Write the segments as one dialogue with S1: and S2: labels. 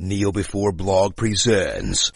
S1: Kneel Before Blog presents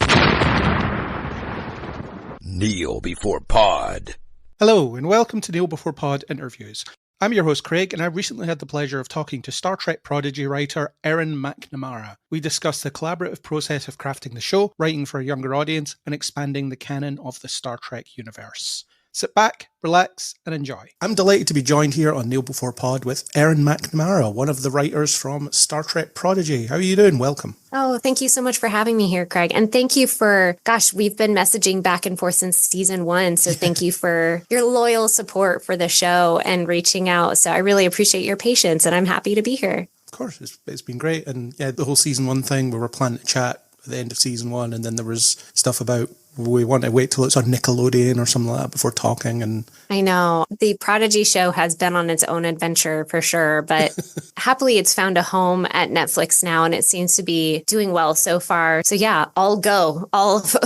S1: Kneel Before Pod.
S2: Hello, and welcome to Kneel Before Pod interviews. I'm your host, Craig, and I recently had the pleasure of talking to Star Trek Prodigy writer Erin McNamara. We discussed the collaborative process of crafting the show, writing for a younger audience, and expanding the canon of the Star Trek universe. Sit back, relax, and enjoy. I'm delighted to be joined here on Kneel Before Pod with Erin McNamara, one of the writers from Star Trek Prodigy. How are you doing? Welcome.
S3: Oh, thank you so much for having me here, Craig. And thank you for, we've been messaging back and forth since season 1. So thank you for your loyal support for the show and reaching out. So I really appreciate your patience, and I'm happy to be here.
S2: Of course, it's been great. And yeah, the whole season 1 thing, we were planning to chat at the end of season 1, and then there was stuff about we want to wait till it's on Nickelodeon or something like that before talking. And
S3: I know the Prodigy show has been on its own adventure for sure, but happily it's found a home at Netflix now, and it seems to be doing well so far. So yeah, all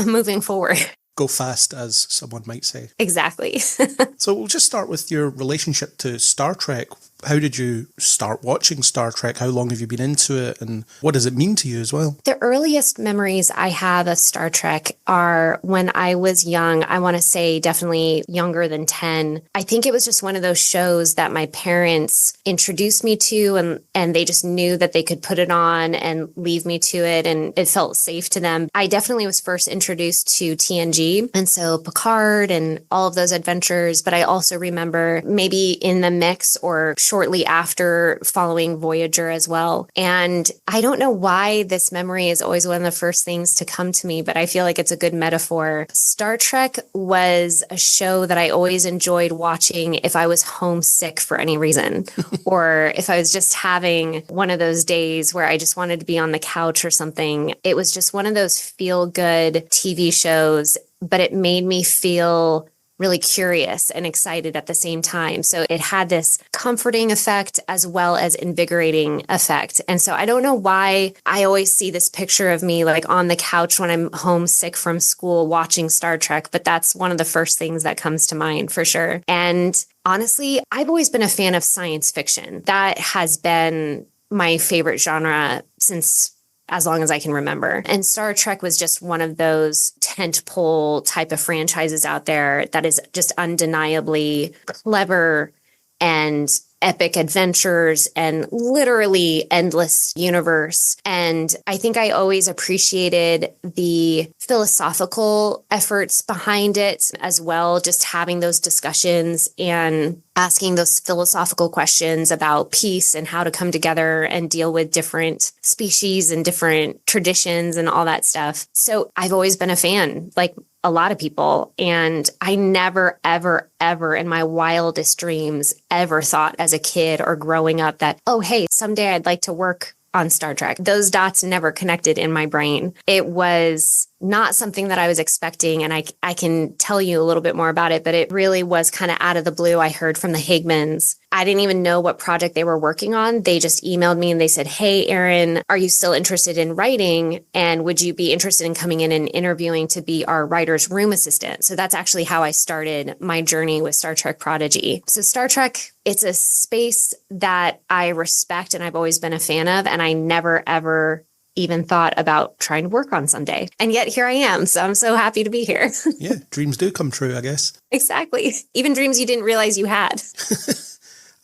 S3: moving forward.
S2: Go fast, as someone might say.
S3: Exactly.
S2: So we'll just start with your relationship to Star Trek. How did you start watching Star Trek? How long have you been into it? And what does it mean to you as well?
S3: The earliest memories I have of Star Trek are when I was young. I want to say definitely younger than 10. I think it was just one of those shows that my parents introduced me to, and they just knew that they could put it on and leave me to it, and it felt safe to them. I definitely was first introduced to TNG, and so Picard and all of those adventures. But I also remember maybe in the mix or shortly after following Voyager as well. And I don't know why this memory is always one of the first things to come to me, but I feel like it's a good metaphor. Star Trek was a show that I always enjoyed watching if I was homesick for any reason, or if I was just having one of those days where I just wanted to be on the couch or something. It was just one of those feel-good TV shows, but it made me feel really curious and excited at the same time. So it had this comforting effect as well as invigorating effect. And so I don't know why I always see this picture of me like on the couch when I'm homesick from school watching Star Trek, but that's one of the first things that comes to mind for sure. And honestly, I've always been a fan of science fiction. That has been my favorite genre since as long as I can remember. And Star Trek was just one of those tentpole type of franchises out there that is just undeniably clever and epic adventures and literally endless universe. And I think I always appreciated the philosophical efforts behind it as well, just having those discussions and asking those philosophical questions about peace and how to come together and deal with different species and different traditions and all that stuff. So I've always been a fan, like a lot of people. And I never, ever, ever in my wildest dreams ever thought as a kid or growing up that, oh, hey, someday I'd like to work on Star Trek. Those dots never connected in my brain. It was not something that I was expecting. And I can tell you a little bit more about it, but it really was kind of out of the blue. I heard from the Higmans. I didn't even know what project they were working on. They just emailed me and they said, hey, Erin, are you still interested in writing? And would you be interested in coming in and interviewing to be our writer's room assistant? So that's actually how I started my journey with Star Trek Prodigy. So Star Trek, it's a space that I respect and I've always been a fan of. And I never, ever even thought about trying to work on someday. And yet here I am. So I'm so happy to be here.
S2: Yeah, dreams do come true, I guess.
S3: Exactly. Even dreams you didn't realize you had.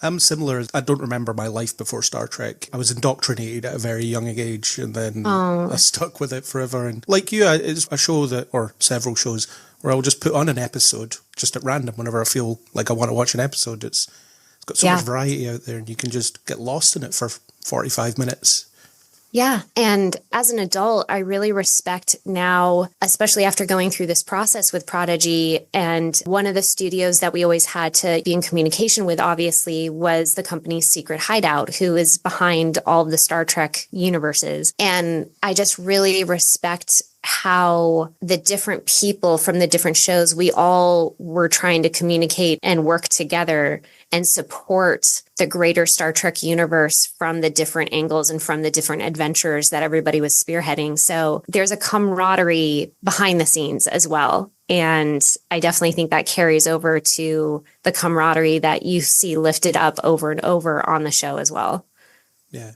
S2: I'm similar. I don't remember my life before Star Trek. I was indoctrinated at a very young age, and then I stuck with it forever. And like you, it's a show or several shows where I'll just put on an episode just at random whenever I feel like I want to watch an episode. It's got so much variety out there, and you can just get lost in it for 45 minutes.
S3: Yeah. And as an adult, I really respect now, especially after going through this process with Prodigy. And one of the studios that we always had to be in communication with, obviously, was the company's Secret Hideout, who is behind all of the Star Trek universes. And I just really respect how the different people from the different shows, we all were trying to communicate and work together and support the greater Star Trek universe from the different angles and from the different adventures that everybody was spearheading. So there's a camaraderie behind the scenes as well. And I definitely think that carries over to the camaraderie that you see lifted up over and over on the show as well.
S2: Yeah.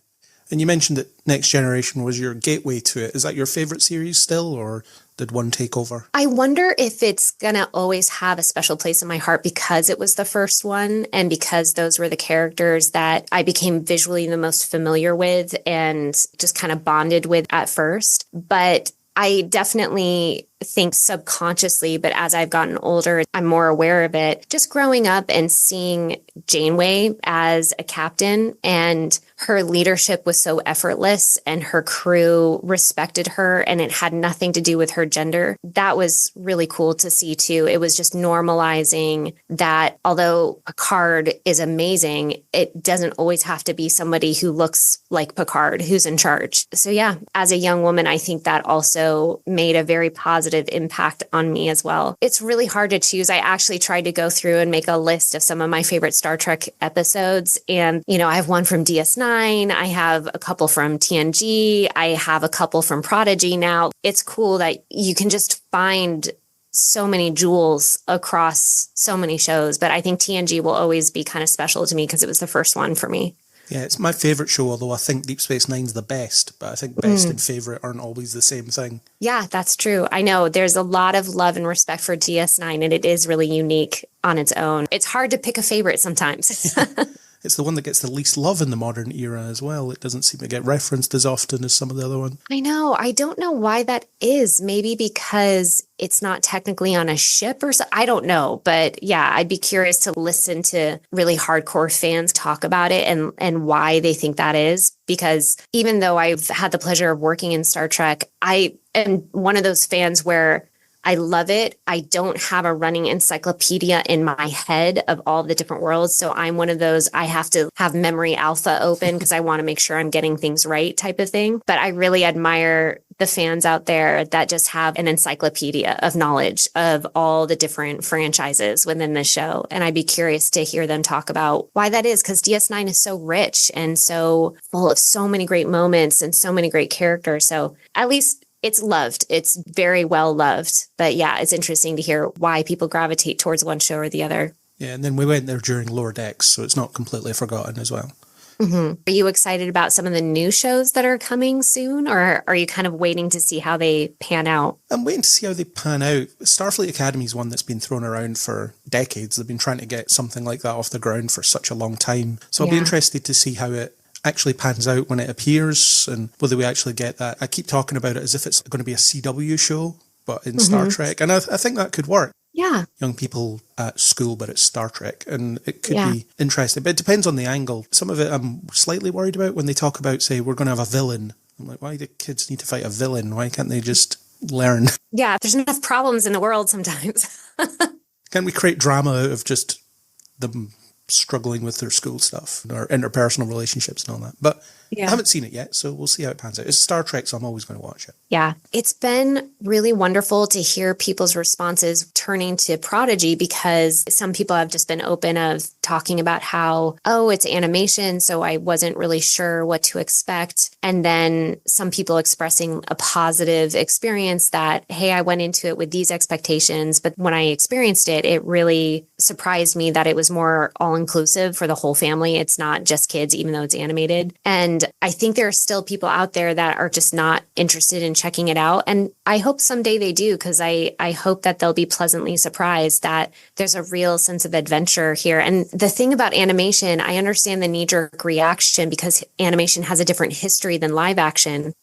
S2: And you mentioned that Next Generation was your gateway to it. Is that your favourite series still, or did one take over?
S3: I wonder if it's going to always have a special place in my heart because it was the first one and because those were the characters that I became visually the most familiar with and just kind of bonded with at first. But I definitely think subconsciously, but as I've gotten older, I'm more aware of it. Just growing up and seeing Janeway as a captain, and her leadership was so effortless and her crew respected her, and it had nothing to do with her gender. That was really cool to see too. It was just normalizing that although Picard is amazing, it doesn't always have to be somebody who looks like Picard who's in charge. So yeah, as a young woman, I think that also made a very positive impact on me as well. It's really hard to choose. I actually tried to go through and make a list of some of my favorite Star Trek episodes. And, I have one from DS9. I have a couple from TNG. I have a couple from Prodigy now. It's cool that you can just find so many jewels across so many shows. But I think TNG will always be kind of special to me because it was the first one for me.
S2: Yeah, it's my favourite show, although I think Deep Space Nine's the best. But I think best and favourite aren't always the same thing.
S3: Yeah, that's true. I know there's a lot of love and respect for DS9, and it is really unique on its own. It's hard to pick a favourite sometimes.
S2: It's the one that gets the least love in the modern era as well. It doesn't seem to get referenced as often as some of the other ones.
S3: I know. I don't know why that is. Maybe because it's not technically on a ship or so. I don't know. But yeah, I'd be curious to listen to really hardcore fans talk about it and why they think that is. Because even though I've had the pleasure of working in Star Trek, I am one of those fans where I love it. I don't have a running encyclopedia in my head of all the different worlds. So I'm one of those, I have to have memory alpha open because I want to make sure I'm getting things right type of thing. But I really admire the fans out there that just have an encyclopedia of knowledge of all the different franchises within the show. And I'd be curious to hear them talk about why that is, because DS9 is so rich and so full of so many great moments and so many great characters. So at least it's loved. It's very well loved. But yeah, it's interesting to hear why people gravitate towards one show or the other.
S2: Yeah, and then we went there during Lower Decks, so it's not completely forgotten as well.
S3: Mm-hmm. Are you excited about some of the new shows that are coming soon, or are you kind of waiting to see how they pan out?
S2: I'm waiting to see how they pan out. Starfleet Academy is one that's been thrown around for decades. They've been trying to get something like that off the ground for such a long time. So I'll be interested to see how it actually pans out when it appears and whether we actually get that. I keep talking about it as if it's going to be a CW show, but in Star Trek. And I think that could work.
S3: Yeah.
S2: Young people at school, but it's Star Trek. And it could be interesting. But it depends on the angle. Some of it I'm slightly worried about when they talk about, say, we're going to have a villain. I'm like, why do kids need to fight a villain? Why can't they just learn?
S3: Yeah, there's enough problems in the world sometimes.
S2: Can we create drama out of just them struggling with their school stuff or interpersonal relationships and all that? But I haven't seen it yet, so we'll see how it pans out. It's Star Trek, so I'm always going to watch it.
S3: Yeah. It's been really wonderful to hear people's responses turning to Prodigy, because some people have just been open of talking about how, it's animation, so I wasn't really sure what to expect. And then some people expressing a positive experience that, hey, I went into it with these expectations, but when I experienced it, it really surprised me that it was more all-inclusive for the whole family. It's not just kids, even though it's animated. And I think there are still people out there that are just not interested in checking it out. And I hope someday they do, because I hope that they'll be pleasantly surprised that there's a real sense of adventure here. And the thing about animation, I understand the knee-jerk reaction because animation has a different history than live action,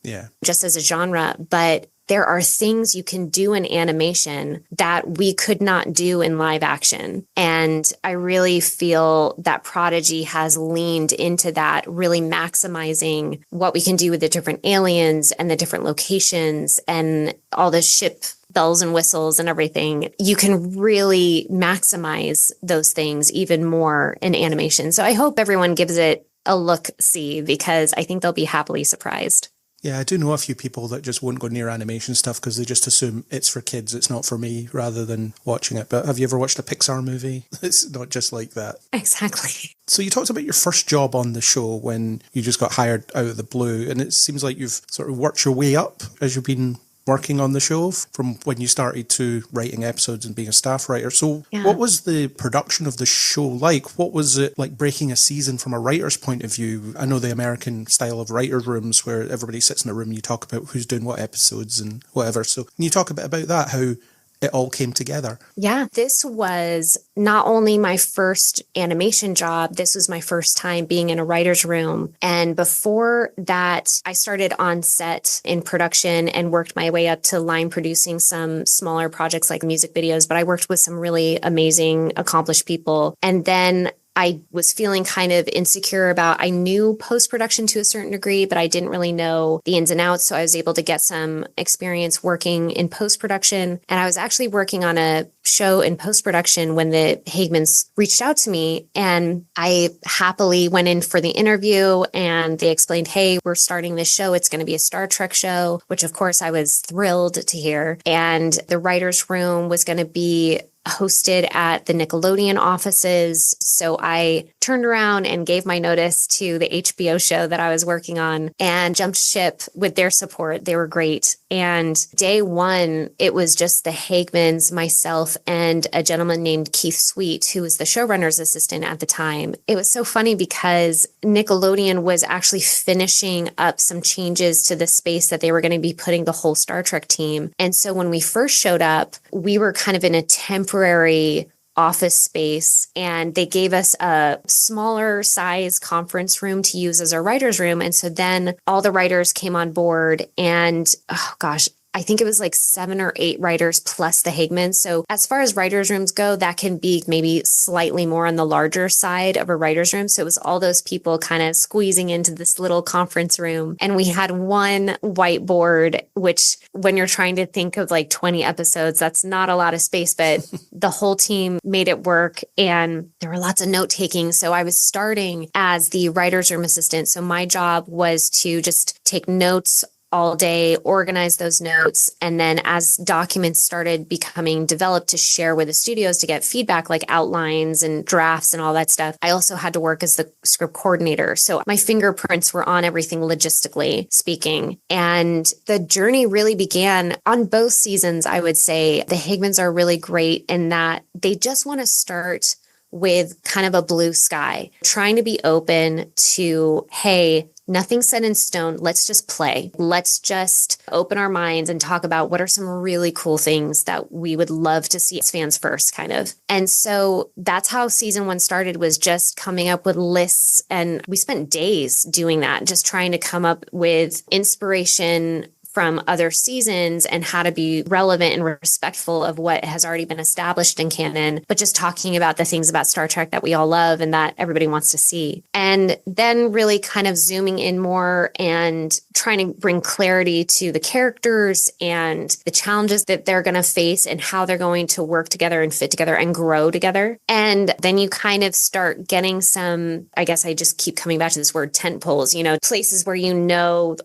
S3: just as a genre. But there are things you can do in animation that we could not do in live action. And I really feel that Prodigy has leaned into that, really maximizing what we can do with the different aliens and the different locations and all the ship bells and whistles and everything. You can really maximize those things even more in animation. So I hope everyone gives it a look-see, because I think they'll be happily surprised.
S2: Yeah, I do know a few people that just won't go near animation stuff because they just assume it's for kids, it's not for me, rather than watching it. But have you ever watched a Pixar movie? It's not just like that.
S3: Exactly.
S2: So you talked about your first job on the show when you just got hired out of the blue, and it seems like you've sort of worked your way up as you've been working on the show from when you started to writing episodes and being a staff writer. So
S3: Yeah.
S2: what was the production of the show like? What was it like breaking a season from a writer's point of view? I know the American style of writer's rooms where everybody sits in a room and you talk about who's doing what episodes and whatever. So can you talk a bit about that, how it all came together?
S3: Yeah, this was not only my first animation job, this was my first time being in a writer's room. And before that, I started on set in production and worked my way up to line producing some smaller projects like music videos. But I worked with some really amazing, accomplished people. And then I was feeling kind of insecure about, I knew post-production to a certain degree, but I didn't really know the ins and outs. So I was able to get some experience working in post-production. And I was actually working on a show in post-production when the Hagemans reached out to me, and I happily went in for the interview, and they explained, hey, we're starting this show. It's going to be a Star Trek show, which of course I was thrilled to hear. And the writer's room was going to be hosted at the Nickelodeon offices. So I turned around and gave my notice to the HBO show that I was working on and jumped ship with their support. They were great. And day one, it was just the Hagemans, myself, and a gentleman named Keith Sweet, who was the showrunner's assistant at the time. It was so funny because Nickelodeon was actually finishing up some changes to the space that they were going to be putting the whole Star Trek team. And so when we first showed up, we were kind of in a temporary office space, and they gave us a smaller size conference room to use as our writer's room. And so then all the writers came on board, and oh gosh, I think it was like 7 or 8 writers plus the Hagemans. So as far as writers' rooms go, that can be maybe slightly more on the larger side of a writer's room. So it was all those people kind of squeezing into this little conference room. And we had one whiteboard, which when you're trying to think of like 20 episodes, that's not a lot of space, but the whole team made it work. And there were lots of note taking. So I was starting as the writer's room assistant. So my job was to just take notes all day, organize those notes. And then as documents started becoming developed to share with the studios to get feedback, like outlines and drafts and all that stuff, I also had to work as the script coordinator. So my fingerprints were on everything logistically speaking. And the journey really began on both seasons. I would say the Hagemans are really great in that they just want to start with kind of a blue sky, trying to be open to, hey, nothing's set in stone. Let's just play. Let's just open our minds and talk about what are some really cool things that we would love to see as fans first, kind of. And so that's how season 1 started, was just coming up with lists. And we spent days doing that, just trying to come up with inspiration from other seasons and how to be relevant and respectful of what has already been established in canon, but just talking about the things about Star Trek that we all love and that everybody wants to see. And then really kind of zooming in more and trying to bring clarity to the characters and the challenges that they're going to face and how they're going to work together and fit together and grow together. And then you kind of start getting some, I guess I just keep coming back to this word, tent poles, places where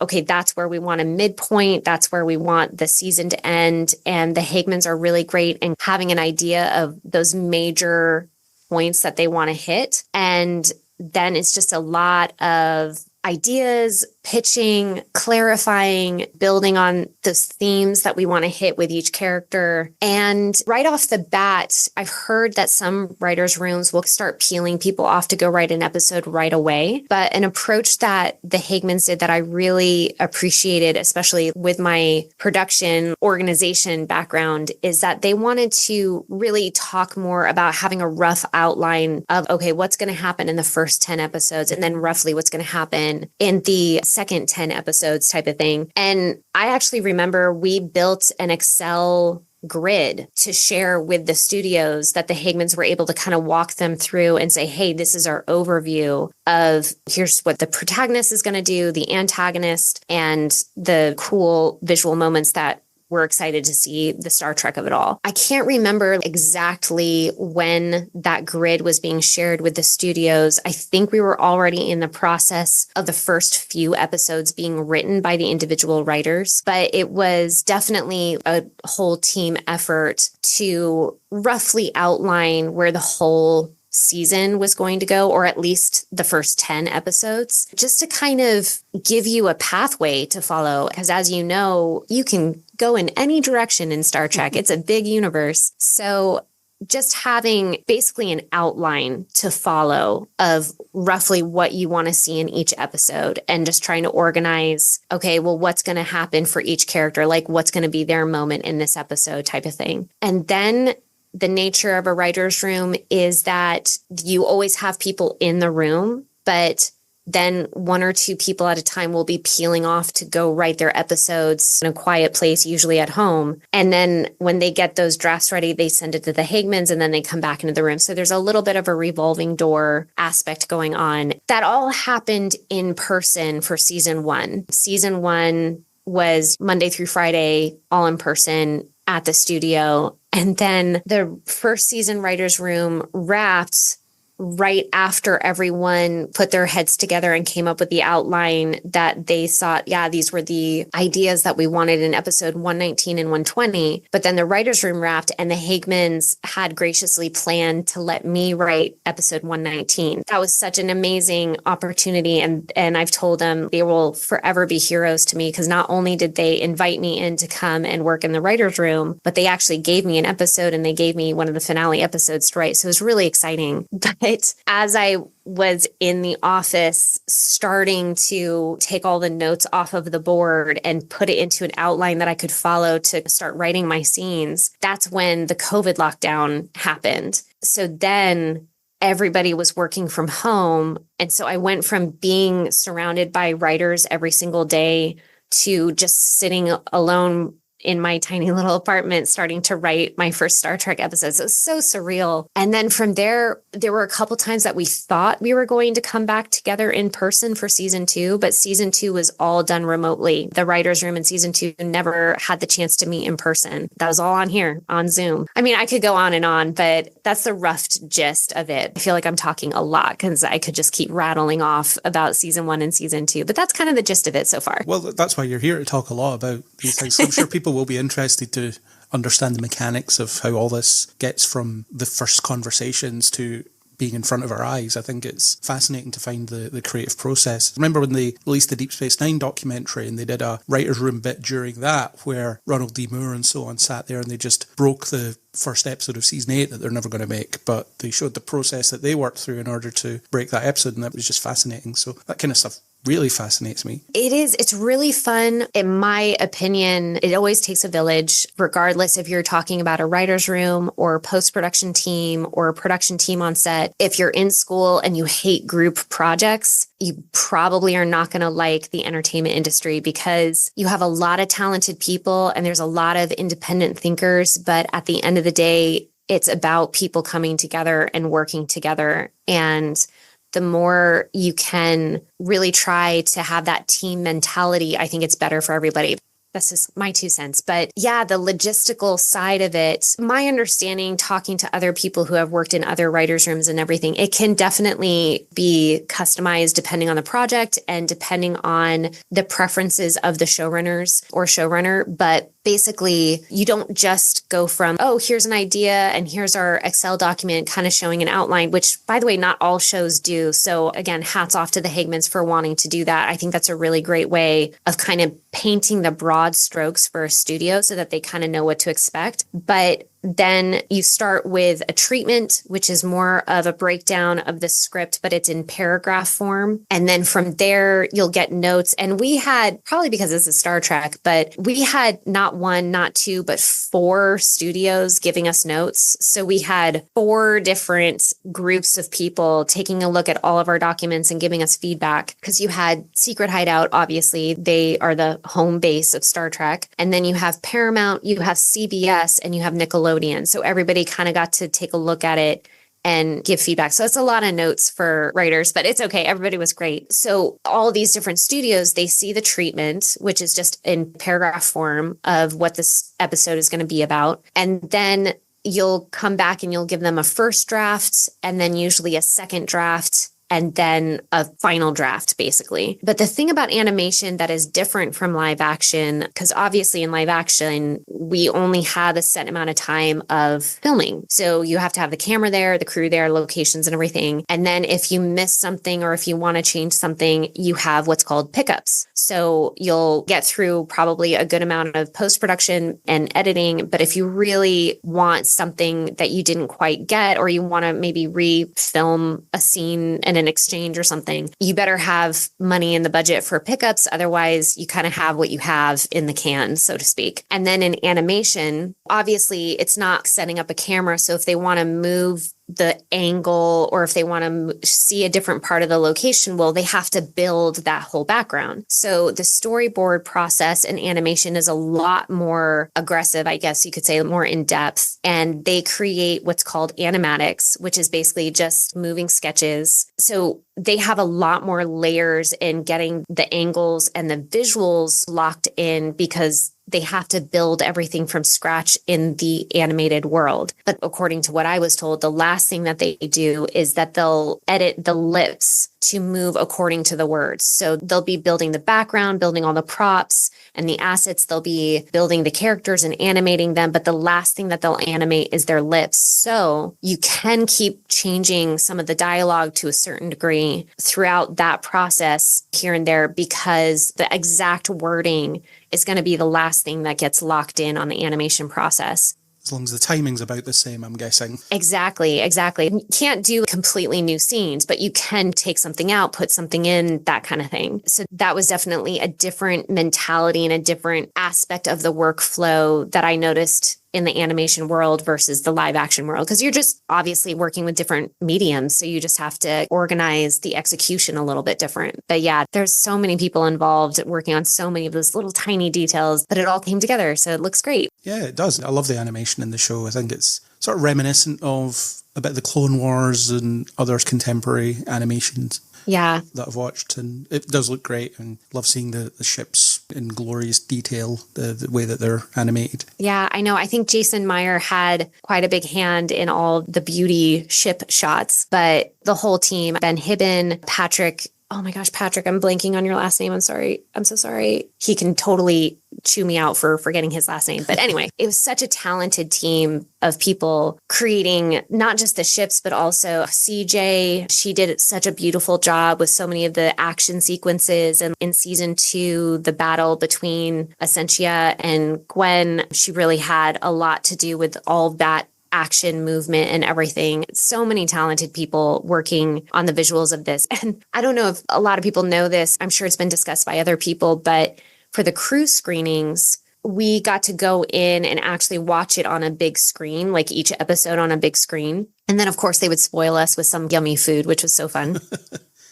S3: okay, that's where we want a midpoint. That's where we want the season to end. And the Hagemans are really great in having an idea of those major points that they want to hit. And then it's just a lot of ideas, pitching, clarifying, building on those themes that we want to hit with each character. And right off the bat, I've heard that some writers' rooms will start peeling people off to go write an episode right away. But an approach that the Hagemans did that I really appreciated, especially with my production organization background, is that they wanted to really talk more about having a rough outline of, okay, what's going to happen in the first 10 episodes, and then roughly what's going to happen in the second 10 episodes type of thing. And I actually remember we built an Excel grid to share with the studios that the Hagemans were able to kind of walk them through and say, hey, this is our overview of here's what the protagonist is going to do, the antagonist, and the cool visual moments that we're excited to see the Star Trek of it all. I can't remember exactly when that grid was being shared with the studios. I think we were already in the process of the first few episodes being written by the individual writers, but it was definitely a whole team effort to roughly outline where the whole season was going to go, or at least the first 10 episodes, just to kind of give you a pathway to follow. Because as you know, you can go in any direction in Star Trek. It's a big universe. So just having basically an outline to follow of roughly what you want to see in each episode and just trying to organize, okay, well, what's going to happen for each character? Like what's going to be their moment in this episode type of thing. And then the nature of a writer's room is that you always have people in the room, but then one or two people at a time will be peeling off to go write their episodes in a quiet place, usually at home. And then when they get those drafts ready, they send it to the Hagmans and then they come back into the room. So there's a little bit of a revolving door aspect going on. That all happened in person for season 1. Season 1 was Monday through Friday, all in person at the studio. And then the first season writer's room wrapped right after everyone put their heads together and came up with the outline that they thought, yeah, these were the ideas that we wanted in episode 119 and 120. But then the writer's room wrapped and the Hagmans had graciously planned to let me write episode 119. That was such an amazing opportunity. And I've told them they will forever be heroes to me because not only did they invite me in to come and work in the writer's room, but they actually gave me an episode and they gave me one of the finale episodes to write. So it was really exciting. But as I was in the office starting to take all the notes off of the board and put it into an outline that I could follow to start writing my scenes, that's when the COVID lockdown happened. So then everybody was working from home. And so I went from being surrounded by writers every single day to just sitting alone in my tiny little apartment, starting to write my first Star Trek episodes. It was so surreal. And then from there were a couple times that we thought we were going to come back together in person for season 2, but season 2 was all done remotely. The writer's room in season 2 never had the chance to meet in person. That was all on here, on Zoom. I mean, I could go on and on, but that's the rough gist of it. I feel like I'm talking a lot because I could just keep rattling off about season 1 and season 2, but that's kind of the gist of it so far.
S2: Well, that's why you're here to talk a lot about these things. So I'm sure people will be interested to understand the mechanics of how all this gets from the first conversations to being in front of our eyes. I think it's fascinating to find the creative process. Remember when they released the Deep Space Nine documentary and they did a writer's room bit during that where Ronald D. Moore and so on sat there and they just broke the first episode of season 8 that they're never going to make, but they showed the process that they worked through in order to break that episode, and that was just fascinating. So that kind of stuff really fascinates me.
S3: It is. It's really fun. In my opinion, it always takes a village, regardless if you're talking about a writer's room or a post-production team or a production team on set. If you're in school and you hate group projects, you probably are not going to like the entertainment industry because you have a lot of talented people and there's a lot of independent thinkers. But at the end of the day, it's about people coming together and working together. And the more you can really try to have that team mentality, I think it's better for everybody. That's just my 2 cents. But yeah, the logistical side of it, my understanding, talking to other people who have worked in other writers' rooms and everything, it can definitely be customized depending on the project and depending on the preferences of the showrunners or showrunner. But basically, you don't just go from, oh, here's an idea and here's our Excel document kind of showing an outline, which, by the way, not all shows do. So again, hats off to the Hagmans for wanting to do that. I think that's a really great way of kind of painting the broad strokes for a studio so that they kind of know what to expect. But then you start with a treatment, which is more of a breakdown of the script, but it's in paragraph form. And then from there, you'll get notes. And we had, probably because this is Star Trek, but we had not 1, not 2, but 4 studios giving us notes. So we had 4 different groups of people taking a look at all of our documents and giving us feedback. Because you had Secret Hideout, obviously, they are the home base of Star Trek. And then you have Paramount, you have CBS, and you have Nickelodeon. So everybody kind of got to take a look at it and give feedback. So it's a lot of notes for writers, but it's okay. Everybody was great. So all these different studios, they see the treatment, which is just in paragraph form of what this episode is going to be about. And then you'll come back and you'll give them a first draft and then usually a second draft and then a final draft, basically. But the thing about animation that is different from live action, because obviously in live action, we only have a set amount of time of filming. So you have to have the camera there, the crew there, locations and everything. And then if you miss something or if you want to change something, you have what's called pickups. So you'll get through probably a good amount of post-production and editing. But if you really want something that you didn't quite get, or you want to maybe re-film a scene and an exchange or something, you better have money in the budget for pickups. Otherwise, you kind of have what you have in the can, so to speak. And then in animation, obviously, it's not setting up a camera. So if they want to move the angle, or if they want to see a different part of the location, well, they have to build that whole background. So the storyboard process in animation is a lot more aggressive, I guess you could say, more in depth. And they create what's called animatics, which is basically just moving sketches. So they have a lot more layers in getting the angles and the visuals locked in, because they have to build everything from scratch in the animated world. But according to what I was told, the last thing that they do is that they'll edit the lips to move according to the words. So they'll be building the background, building all the props and the assets. They'll be building the characters and animating them. But the last thing that they'll animate is their lips. So you can keep changing some of the dialogue to a certain degree throughout that process here and there, because the exact wording is going to be the last thing that gets locked in on the animation process.
S2: As long as the timing's about the same, I'm guessing.
S3: Exactly. You can't do completely new scenes, but you can take something out, put something in, that kind of thing. So that was definitely a different mentality and a different aspect of the workflow that I noticed in the animation world versus the live action world, because you're just obviously working with different mediums. So you just have to organize the execution a little bit different. But yeah, there's so many people involved working on so many of those little tiny details, but it all came together. So it looks great.
S2: Yeah, it does. I love the animation in the show. I think it's sort of reminiscent of a bit of the Clone Wars and others contemporary animations.
S3: Yeah.
S2: That I've watched, and it does look great, and love seeing the ships in glorious detail, the way that they're animated.
S3: Yeah, I know. I think Jason Meyer had quite a big hand in all the beauty ship shots, but the whole team, Ben Hibben, Patrick, oh my gosh, Patrick, I'm blanking on your last name. I'm sorry. I'm so sorry. He can totally chew me out for forgetting his last name. But anyway, it was such a talented team of people creating not just the ships, but also CJ. She did such a beautiful job with so many of the action sequences. And in season 2, the battle between Essentia and Gwen, she really had a lot to do with all that action movement and everything. So many talented people working on the visuals of this. And I don't know if a lot of people know this. I'm sure it's been discussed by other people, but for the crew screenings, we got to go in and actually watch it on a big screen, like each episode on a big screen. And then, of course, they would spoil us with some yummy food, which was so fun.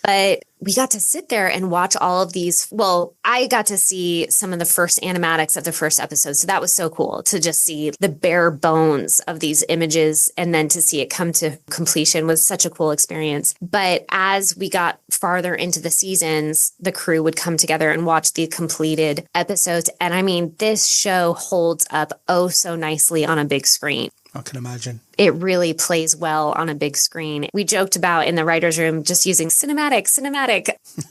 S3: But we got to sit there and watch all of these. Well, I got to see some of the first animatics of the first episode. So that was so cool to just see the bare bones of these images, and then to see it come to completion was such a cool experience. But as we got farther into the seasons, the crew would come together and watch the completed episodes. And I mean, this show holds up oh so nicely on a big screen.
S2: I can imagine.
S3: It really plays well on a big screen. We joked about in the writer's room just using cinematic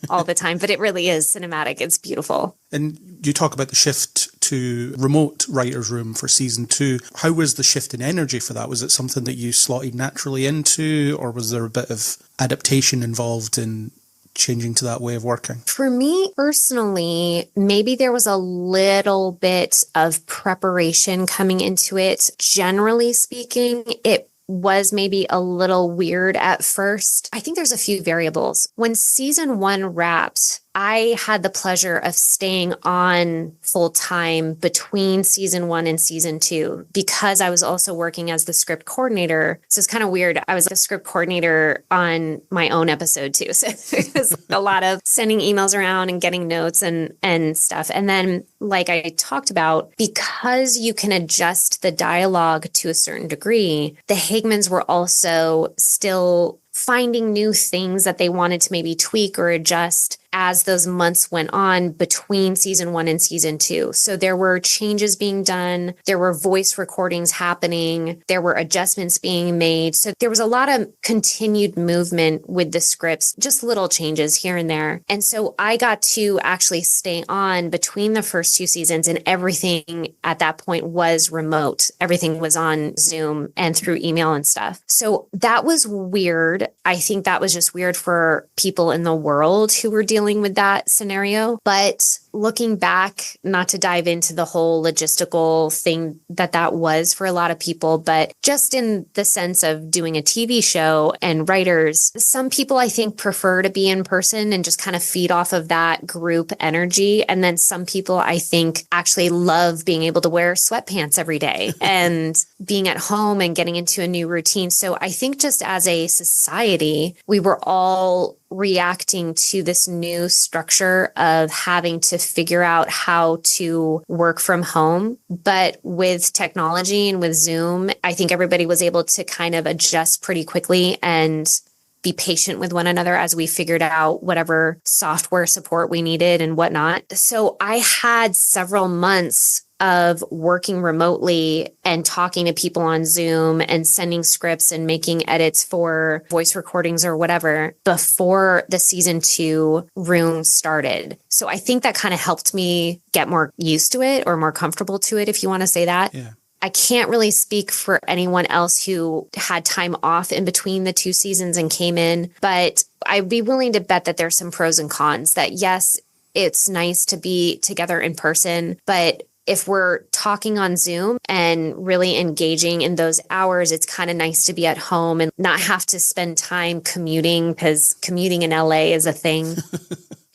S3: all the time, but it really is cinematic. It's beautiful.
S2: And you talk about the shift to remote writer's room for season 2. How was the shift in energy for that? Was it something that you slotted naturally into, or was there a bit of adaptation involved in changing to that way of working?
S3: For me personally, maybe there was a little bit of preparation coming into it. Generally speaking, it was maybe a little weird at first. I think there's a few variables. When season 1 wrapped, I had the pleasure of staying on full time between season 1 and season 2 because I was also working as the script coordinator. So it's kind of weird. I was the script coordinator on my own episode too. So it was a lot of sending emails around and getting notes and stuff. And then, like I talked about, because you can adjust the dialogue to a certain degree, the Hagmans were also still finding new things that they wanted to maybe tweak or adjust as those months went on between season 1 and season 2. So there were changes being done. There were voice recordings happening. There were adjustments being made. So there was a lot of continued movement with the scripts, just little changes here and there. And so I got to actually stay on between the first 2 seasons, and everything at that point was remote. Everything was on Zoom and through email and stuff. So that was weird. I think that was just weird for people in the world who were dealing with that scenario. But looking back, not to dive into the whole logistical thing that was for a lot of people, but just in the sense of doing a TV show and writers, some people I think prefer to be in person and just kind of feed off of that group energy. And then some people I think actually love being able to wear sweatpants every day and being at home and getting into a new routine. So I think just as a society, we were all reacting to this new structure of having to figure out how to work from home. But with technology and with Zoom, I think everybody was able to kind of adjust pretty quickly and be patient with one another as we figured out whatever software support we needed and whatnot. So I had several months of working remotely and talking to people on Zoom and sending scripts and making edits for voice recordings or whatever before the season 2 room started. So I think that kind of helped me get more used to it or more comfortable to it, if you want to say that.
S2: Yeah.
S3: I can't really speak for anyone else who had time off in between the 2 seasons and came in, but I'd be willing to bet that there's some pros and cons. That yes, it's nice to be together in person, but if we're talking on Zoom and really engaging in those hours, it's kind of nice to be at home and not have to spend time commuting, because commuting in LA is a thing.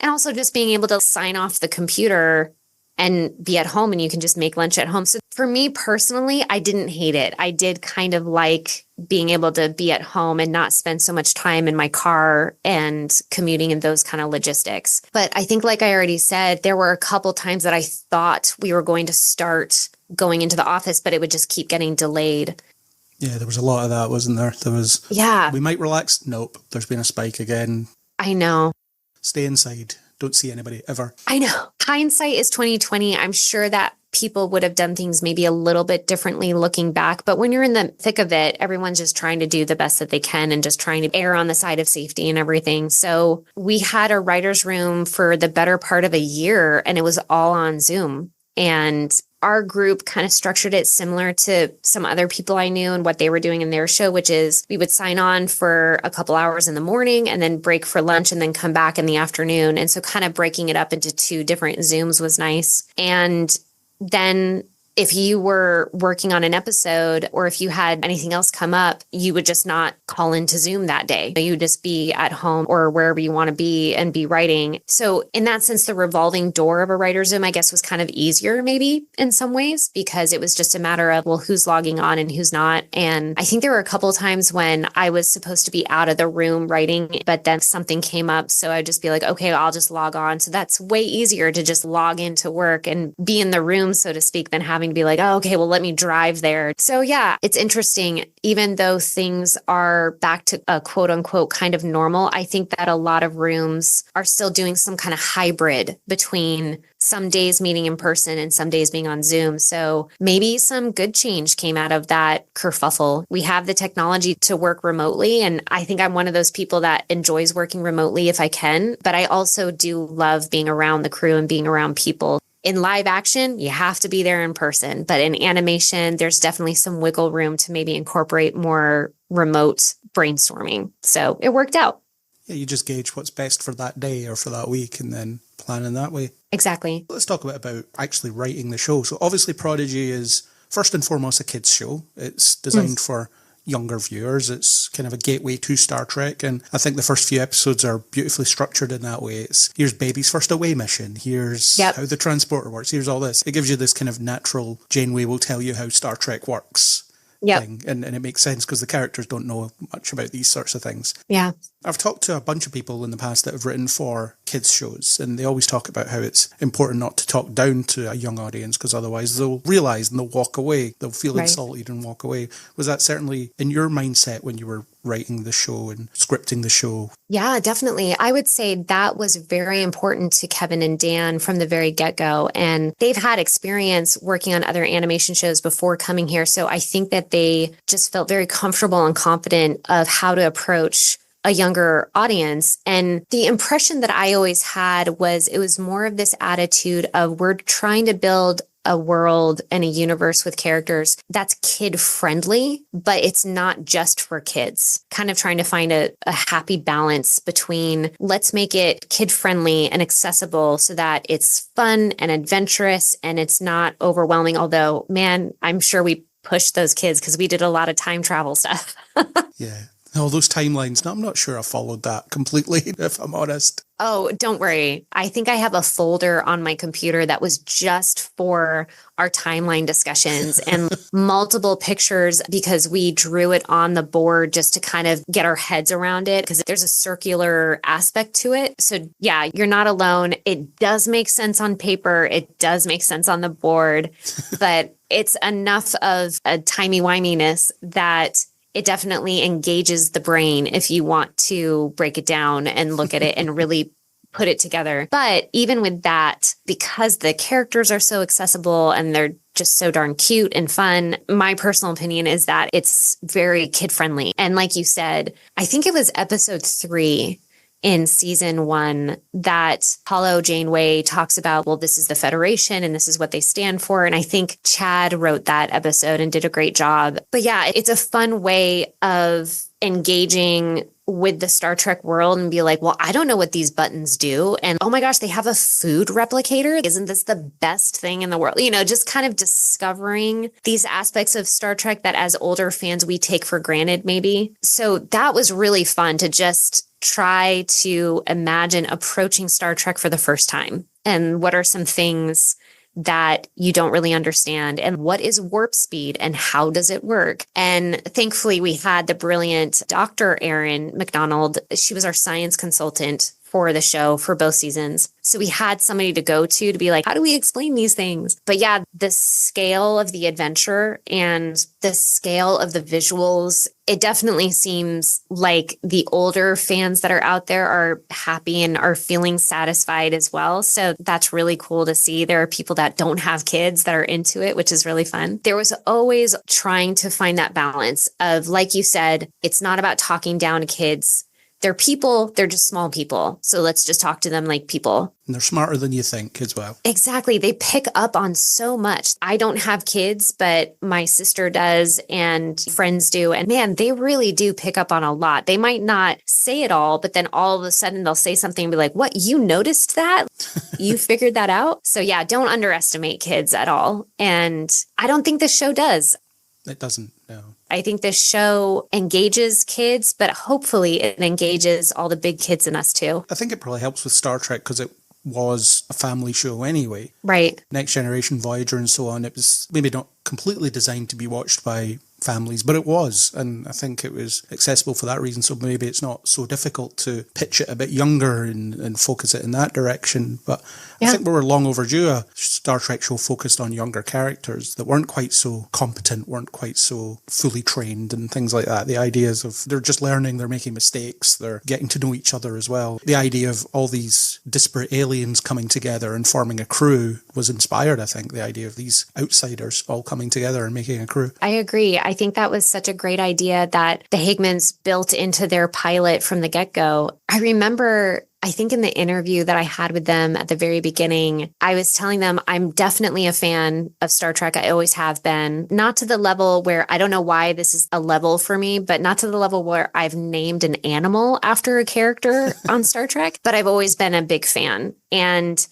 S3: And also just being able to sign off the computer and be at home, and you can just make lunch at home. So for me personally, I didn't hate it. I did kind of like being able to be at home and not spend so much time in my car and commuting and those kind of logistics. But I think, like I already said, there were a couple times that I thought we were going to start going into the office, but it would just keep getting delayed.
S2: Yeah, there was a lot of that, wasn't there? We might relax. Nope, there's been a spike again.
S3: I know.
S2: Stay inside. Don't see anybody ever.
S3: I know. Hindsight is 2020. I'm sure that people would have done things maybe a little bit differently looking back. But when you're in the thick of it, everyone's just trying to do the best that they can and just trying to err on the side of safety and everything. So we had a writer's room for the better part of a year, and it was all on Zoom. And our group kind of structured it similar to some other people I knew and what they were doing in their show, which is we would sign on for a couple hours in the morning and then break for lunch and then come back in the afternoon. And so kind of breaking it up into 2 different Zooms was nice. And then if you were working on an episode or if you had anything else come up, you would just not call into Zoom that day. You would just be at home or wherever you want to be and be writing. So in that sense, the revolving door of a writer's Zoom, I guess, was kind of easier maybe in some ways, because it was just a matter of, well, who's logging on and who's not. And I think there were a couple of times when I was supposed to be out of the room writing, but then something came up. So I'd just be like, okay, I'll just log on. So that's way easier to just log into work and be in the room, so to speak, than having to be like, oh, okay, well, let me drive there. So yeah, it's interesting. Even though things are back to a quote unquote kind of normal, I think that a lot of rooms are still doing some kind of hybrid between some days meeting in person and some days being on Zoom. So maybe some good change came out of that kerfuffle. We have the technology to work remotely, and I think I'm one of those people that enjoys working remotely if I can, but I also do love being around the crew and being around people. In live action, you have to be there in person, but in animation, there's definitely some wiggle room to maybe incorporate more remote brainstorming. So it worked out.
S2: Yeah, you just gauge what's best for that day or for that week and then plan in that way.
S3: Exactly.
S2: Let's talk a bit about actually writing the show. So obviously Prodigy is first and foremost a kids show. It's designed for younger viewers. It's kind of a gateway to Star Trek, and I think the first few episodes are beautifully structured in that way. It's here's baby's first away mission, here's how the transporter works, here's all this. It gives you this kind of natural Janeway will tell you how Star Trek works thing, and it makes sense because the characters don't know much about these sorts of things.
S3: Yeah.
S2: I've talked to a bunch of people in the past that have written for kids shows, and they always talk about how it's important not to talk down to a young audience, because otherwise they'll realise and they'll walk away. They'll feel insulted and walk away. Was that certainly in your mindset when you were writing the show and scripting the show?
S3: Yeah, definitely. I would say that was very important to Kevin and Dan from the very get-go. And they've had experience working on other animation shows before coming here. So I think that they just felt very comfortable and confident of how to approach a younger audience. And the impression that I always had was it was more of this attitude of we're trying to build a world and a universe with characters that's kid friendly, but it's not just for kids. Kind of trying to find a happy balance between let's make it kid friendly and accessible so that it's fun and adventurous and it's not overwhelming. Although, man, I'm sure we pushed those kids because we did a lot of time travel stuff.
S2: Yeah. All those timelines. Now, I'm not sure I followed that completely, if I'm honest.
S3: Oh, don't worry. I think I have a folder on my computer that was just for our timeline discussions and multiple pictures because we drew it on the board just to kind of get our heads around it because there's a circular aspect to it. So yeah, you're not alone. It does make sense on paper. It does make sense on the board, but it's enough of a timey-wiminess that it definitely engages the brain if you want to break it down and look at it and really put it together. But even with that, because the characters are so accessible and they're just so darn cute and fun, my personal opinion is that it's very kid friendly. And like you said, I think it was episode 3 in season 1 that Hollow Janeway talks about, well, this is the Federation and this is what they stand for. And I think Chad wrote that episode and did a great job. But yeah, it's a fun way of engaging with the Star Trek world and be like, well, I don't know what these buttons do. And oh my gosh, they have a food replicator. Isn't this the best thing in the world? You know, just kind of discovering these aspects of Star Trek that as older fans, we take for granted maybe. So that was really fun to just try to imagine approaching Star Trek for the first time. And what are some things that you don't really understand? And what is warp speed and how does it work? And thankfully, we had the brilliant Dr. Erin McNamara. She was our science consultant for the show for both seasons. So we had somebody to go to be like, how do we explain these things? But yeah, the scale of the adventure and the scale of the visuals, it definitely seems like the older fans that are out there are happy and are feeling satisfied as well. So that's really cool to see. There are people that don't have kids that are into it, which is really fun. There was always trying to find that balance of, like you said, it's not about talking down to kids. They're people, they're just small people. So let's just talk to them like people.
S2: And they're smarter than you think as well.
S3: Exactly. They pick up on so much. I don't have kids, but my sister does and friends do. And man, they really do pick up on a lot. They might not say it all, but then all of a sudden they'll say something and be like, what, you noticed that? You figured that out? So yeah, don't underestimate kids at all. And I don't think this show does.
S2: It doesn't, no.
S3: I think this show engages kids, but hopefully it engages all the big kids in us too.
S2: I think it probably helps with Star Trek because it was a family show anyway.
S3: Right.
S2: Next Generation, Voyager and so on. It was maybe not completely designed to be watched by families, but it was. And I think it was accessible for that reason. So maybe it's not so difficult to pitch it a bit younger and focus it in that direction. But yeah. I think we were long overdue a Star Trek show focused on younger characters that weren't quite so competent, weren't quite so fully trained and things like that. The ideas of they're just learning, they're making mistakes, they're getting to know each other as well. The idea of all these disparate aliens coming together and forming a crew was inspired, I think, the idea of these outsiders all coming together and making a crew.
S3: I agree. I think that was such a great idea that the Higmans built into their pilot from the get-go. I remember, I think in the interview that I had with them at the very beginning, I was telling them I'm definitely a fan of Star Trek. I always have been. Not to the level where, I don't know why this is a level for me, but not to the level where I've named an animal after a character on Star Trek, but I've always been a big fan. And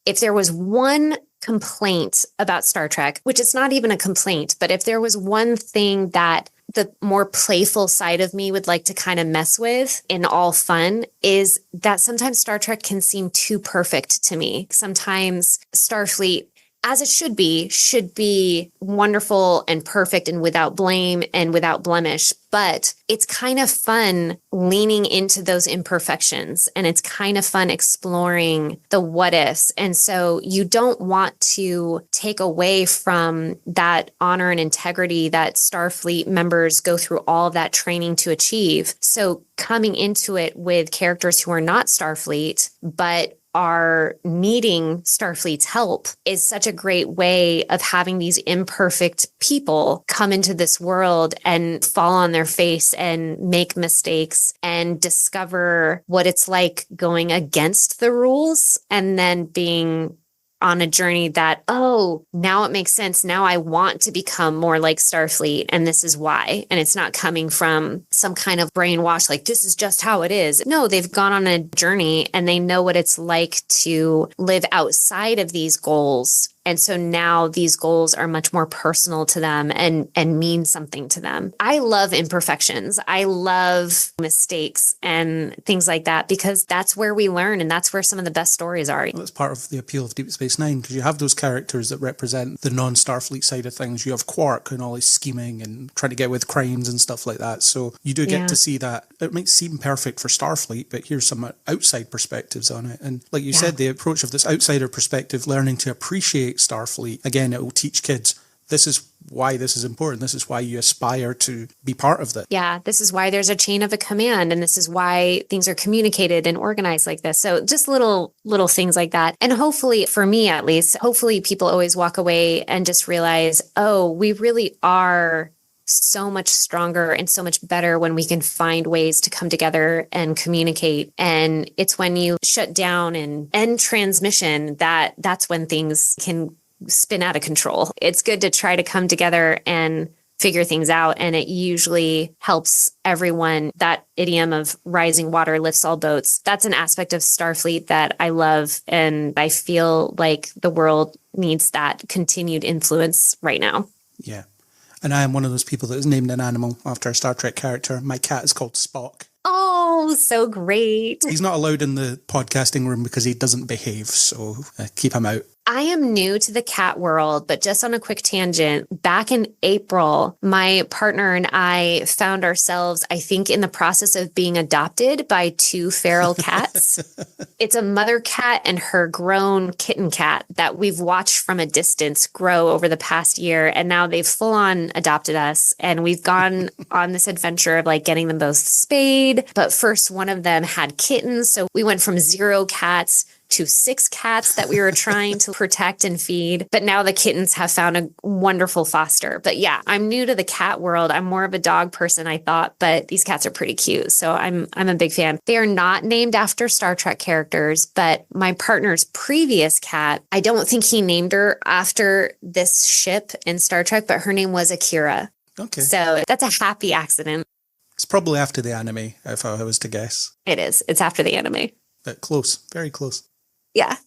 S3: if there was one complaint about Star Trek, which is not even a complaint, but if there was one thing that the more playful side of me would like to kind of mess with in all fun, is that sometimes Star Trek can seem too perfect to me. Sometimes Starfleet as it should be wonderful and perfect and without blame and without blemish. But it's kind of fun leaning into those imperfections, and it's kind of fun exploring the what ifs. And so you don't want to take away from that honor and integrity that Starfleet members go through all of that training to achieve. So coming into it with characters who are not Starfleet, but are needing Starfleet's help is such a great way of having these imperfect people come into this world and fall on their face and make mistakes and discover what it's like going against the rules and then being on a journey that, oh, now it makes sense. Now I want to become more like Starfleet, and this is why. And it's not coming from some kind of brainwash, like this is just how it is. No, they've gone on a journey and they know what it's like to live outside of these goals. And so now these goals are much more personal to them and mean something to them. I love imperfections. I love mistakes and things like that, because that's where we learn and that's where some of the best stories are.
S2: Well, that's part of the appeal of Deep Space Nine, because you have those characters that represent the non-Starfleet side of things. You have Quark and all his scheming and trying to get with crimes and stuff like that. So you do get to see that. It might seem perfect for Starfleet, but here's some outside perspectives on it. And like you said, the approach of this outsider perspective, learning to appreciate Starfleet, again, it will teach kids, this is why this is important. This is why you aspire to be part of that.
S3: Yeah, this is why there's a chain of a command, and this is why things are communicated and organized like this. So just little things like that. And hopefully, for me at least, hopefully people always walk away and just realize, oh, we really are so much stronger and so much better when we can find ways to come together and communicate. And it's when you shut down and end transmission that's when things can spin out of control. It's good to try to come together and figure things out. And it usually helps everyone. That idiom of rising water lifts all boats. That's an aspect of Starfleet that I love. And I feel like the world needs that continued influence right now.
S2: Yeah. And I am one of those people that is named an animal after a Star Trek character. My cat is called Spock.
S3: Oh, so great.
S2: He's not allowed in the podcasting room because he doesn't behave, so keep him out.
S3: I am new to the cat world, but just on a quick tangent, back in April, my partner and I found ourselves, I think, in the process of being adopted by 2 feral cats. It's a mother cat and her grown kitten cat that we've watched from a distance grow over the past year. And now they've full on adopted us. And we've gone on this adventure of like getting them both spayed. But first, one of them had kittens. So we went from 0 cats to 6 cats that we were trying to protect and feed. But now the kittens have found a wonderful foster. But yeah, I'm new to the cat world. I'm more of a dog person, I thought, but these cats are pretty cute. So I'm a big fan. They are not named after Star Trek characters, but my partner's previous cat, I don't think he named her after this ship in Star Trek, but her name was Akira.
S2: Okay.
S3: So that's a happy accident.
S2: It's probably after the anime, if I was to guess.
S3: It is. It's after the anime.
S2: But close. Very close.
S3: Yeah.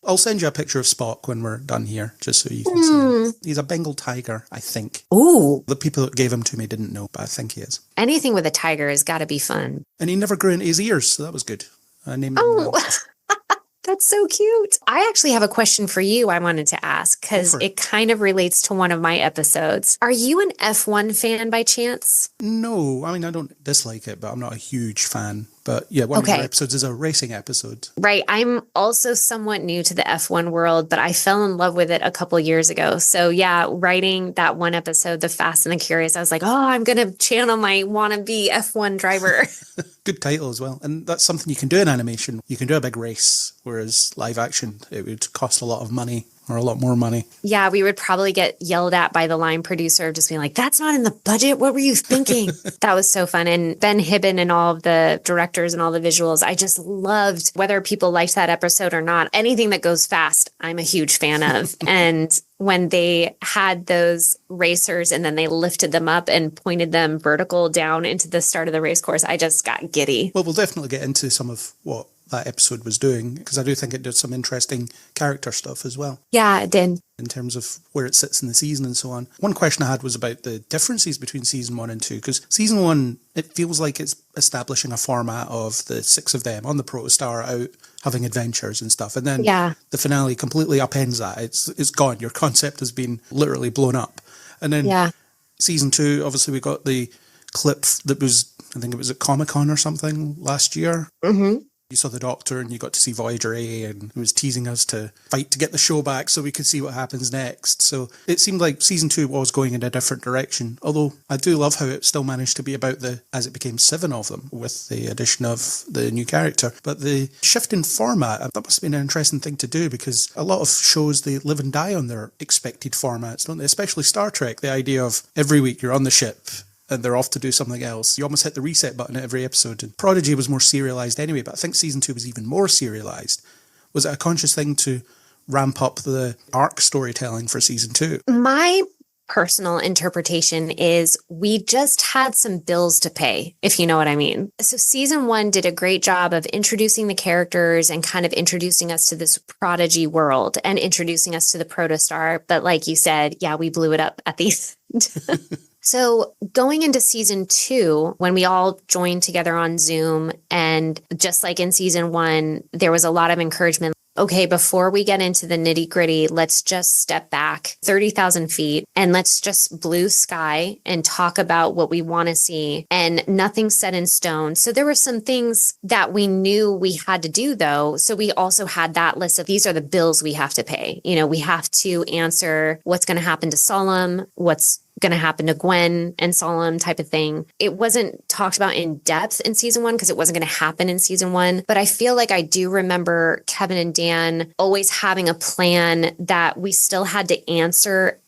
S2: I'll send you a picture of Spock when we're done here, just so you can see him. He's a Bengal tiger, I think.
S3: Ooh.
S2: The people that gave him to me didn't know, but I think he is.
S3: Anything with a tiger has got to be fun.
S2: And he never grew into his ears, so that was good. I named him.
S3: Oh, that's so cute. I actually have a question for you I wanted to ask, because it kind of relates to one of my episodes. Are you an F1 fan by chance?
S2: No, I mean, I don't dislike it, but I'm not a huge fan. But yeah, one of your episodes is a racing episode.
S3: Right. I'm also somewhat new to the F1 world, but I fell in love with it a couple years ago. So yeah, writing that one episode, The Fast and the Curious, I was like, oh, I'm going to channel my wannabe F1 driver.
S2: Good title as well. And that's something you can do in animation. You can do a big race, whereas live action, it would cost a lot of money. Or a lot more money. Yeah,
S3: we would probably get yelled at by the line producer just being like, that's not in the budget. What were you thinking? That was so fun. And Ben Hibben and all of the directors and all the visuals, I just loved, whether people liked that episode or not. Anything that goes fast, I'm a huge fan of. And when they had those racers and then they lifted them up and pointed them vertical down into the start of the race course, I just got giddy.
S2: Well, we'll definitely get into some of what that episode was doing, because I do think it did some interesting character stuff as well.
S3: Yeah, it did.
S2: In terms of where it sits in the season and so on. One question I had was about the differences between season 1 and 2, because season 1, it feels like it's establishing a format of the 6 of them on the Protostar out having adventures and stuff. And then the finale completely upends that. It's gone. Your concept has been literally blown up. And then season 2, obviously we got the clip that was, I think it was at Comic-Con or something last year. Mm-hmm. You saw the Doctor and you got to see Voyager A, and it was teasing us to fight to get the show back so we could see what happens next. So it seemed like season 2 was going in a different direction. Although I do love how it still managed to be about as it became 7 of them with the addition of the new character. But the shift in format, that must have been an interesting thing to do, because a lot of shows, they live and die on their expected formats, don't they? Especially Star Trek, the idea of every week you're on the ship and they're off to do something else. You almost hit the reset button at every episode. And Prodigy was more serialised anyway, but I think season 2 was even more serialised. Was it a conscious thing to ramp up the arc storytelling for season 2?
S3: My personal interpretation is we just had some bills to pay, if you know what I mean. So season 1 did a great job of introducing the characters and kind of introducing us to this Prodigy world and introducing us to the Protostar. But like you said, we blew it up at the end. So going into season 2, when we all joined together on Zoom, and just like in season 1, there was a lot of encouragement. Okay, before we get into the nitty gritty, let's just step back 30,000 feet and let's just blue sky and talk about what we want to see, and nothing's set in stone. So there were some things that we knew we had to do, though. So we also had that list of, these are the bills we have to pay. You know, we have to answer what's going to happen to Solemn, what's going to happen to Gwen and Solemn, type of thing. It wasn't talked about in depth in season 1 because it wasn't going to happen in season 1. But I feel like I do remember Kevin and Dan always having a plan that we still had to answer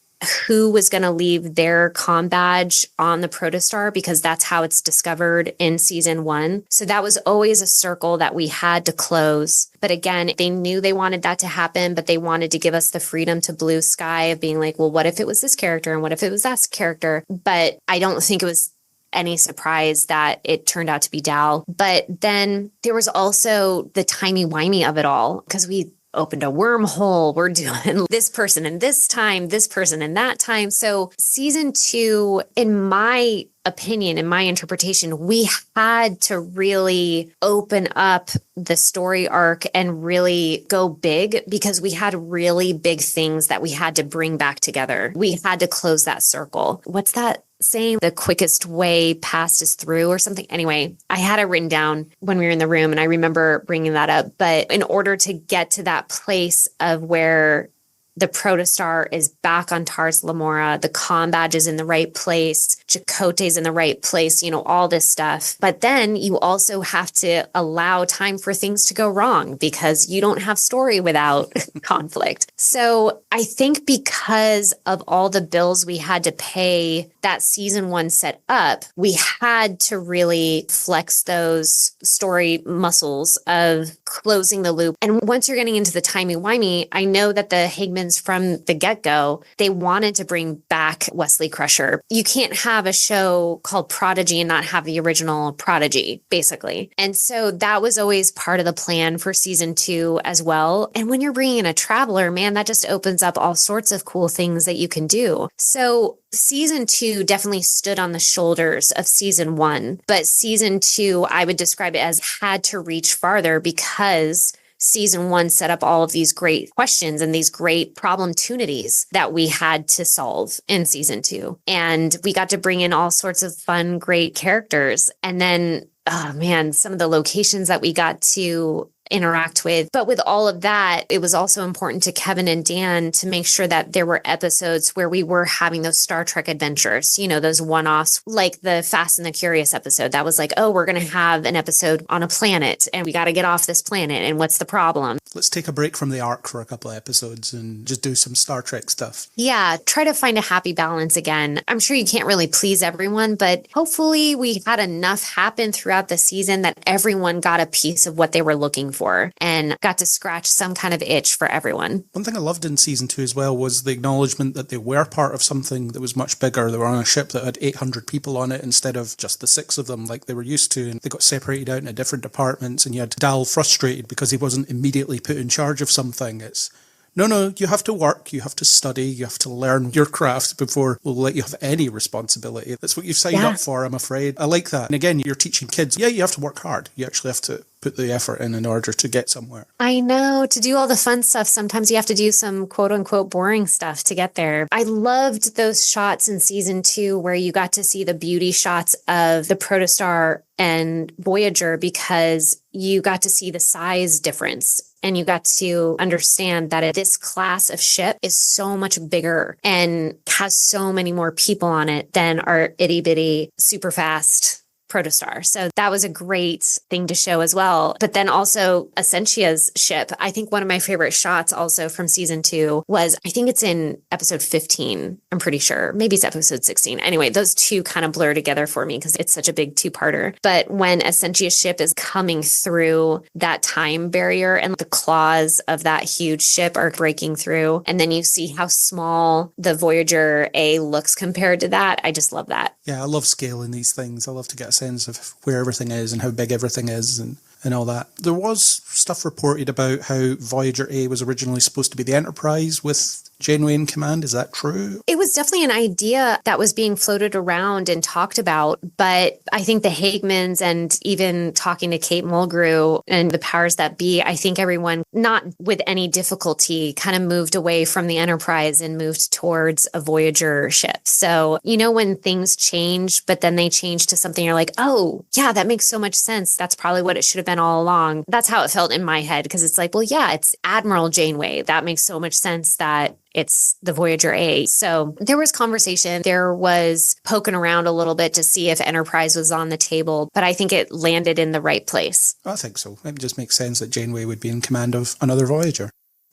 S3: who was going to leave their comm badge on the Protostar, because that's how it's discovered in season 1. So that was always a circle that we had to close. But again, they knew they wanted that to happen, but they wanted to give us the freedom to blue sky of being like, well, what if it was this character? And what if it was that character? But I don't think it was any surprise that it turned out to be Dal. But then there was also the timey-wimey of it all, because we opened a wormhole. We're doing this person in this time, this person in that time. So season 2, in my opinion, in my interpretation, we had to really open up the story arc and really go big, because we had really big things that we had to bring back together. We had to close that circle. What's that saying? The quickest way past is through, or something. Anyway, I had it written down when we were in the room and I remember bringing that up. But in order to get to that place of where the Protostar is back on Tars Lamora, the comm badge is in the right place, Chakotay's in the right place, you know, all this stuff. But then you also have to allow time for things to go wrong, because you don't have story without conflict. So I think because of all the bills we had to pay that season 1 set up, we had to really flex those story muscles of closing the loop. And once you're getting into the timey-wimey, I know that the Higmans from the get-go, they wanted to bring back Wesley Crusher. You can't have a show called Prodigy and not have the original Prodigy, basically. And so that was always part of the plan for season 2 as well. And when you're bringing in a traveler, man, that just opens up all sorts of cool things that you can do. So season 2 definitely stood on the shoulders of season 1, but season 2, I would describe it as had to reach farther, because season 1 set up all of these great questions and these great problem-tunities that we had to solve in season 2. And we got to bring in all sorts of fun, great characters. And then, oh man, some of the locations that we got to interact with. But with all of that, it was also important to Kevin and Dan to make sure that there were episodes where we were having those Star Trek adventures, you know, those one-offs, like the Fast and the Curious episode. That was like, oh, we're going to have an episode on a planet and we got to get off this planet. And what's the problem?
S2: Let's take a break from the arc for a couple of episodes and just do some Star Trek stuff.
S3: Yeah, try to find a happy balance again. I'm sure you can't really please everyone, but hopefully we had enough happen throughout the season that everyone got a piece of what they were looking for. before, and got to scratch some kind of itch for everyone.
S2: One thing I loved in season 2 as well was the acknowledgement that they were part of something that was much bigger. They were on a ship that had 800 people on it instead of just the 6 of them like they were used to, and they got separated out into different departments, and you had Dal frustrated because he wasn't immediately put in charge of something. It's no, you have to work, you have to study, you have to learn your craft before we'll let you have any responsibility. That's what you've signed up for, I'm afraid. I like that. And again, you're teaching kids, you have to work hard. You actually have to put the effort in order to get somewhere.
S3: I know. To do all the fun stuff, sometimes you have to do some quote unquote boring stuff to get there. I loved those shots in season 2 where you got to see the beauty shots of the Protostar and Voyager, because you got to see the size difference. And you got to understand that this class of ship is so much bigger and has so many more people on it than our itty bitty super fast Protostar. So that was a great thing to show as well. But then also Essentia's ship. I think one of my favorite shots also from season 2 was, I think it's in episode 15. I'm pretty sure. Maybe it's episode 16. Anyway, those two kind of blur together for me because it's such a big 2-parter. But when Essentia's ship is coming through that time barrier and the claws of that huge ship are breaking through, and then you see how small the Voyager A looks compared to that. I just love that.
S2: Yeah, I love scaling these things. I love to get a sense of where everything is and how big everything is and all that. There was stuff reported about how Voyager A was originally supposed to be the Enterprise with Janeway in command. Is that true?
S3: It was definitely an idea that was being floated around and talked about, but I think the Hagemans and even talking to Kate Mulgrew and the powers that be, I think everyone, not with any difficulty, kind of moved away from the Enterprise and moved towards a Voyager ship. So, when things change, but then they change to something you're like, oh, yeah, that makes so much sense. That's probably what it should have been all along. That's how it felt in my head, because it's like, well, yeah, it's Admiral Janeway. That makes so much sense that it's the Voyager A. So there was conversation. There was poking around a little bit to see if Enterprise was on the table, but I think it landed in the right place.
S2: I think so. It just makes sense that Janeway would be in command of another Voyager.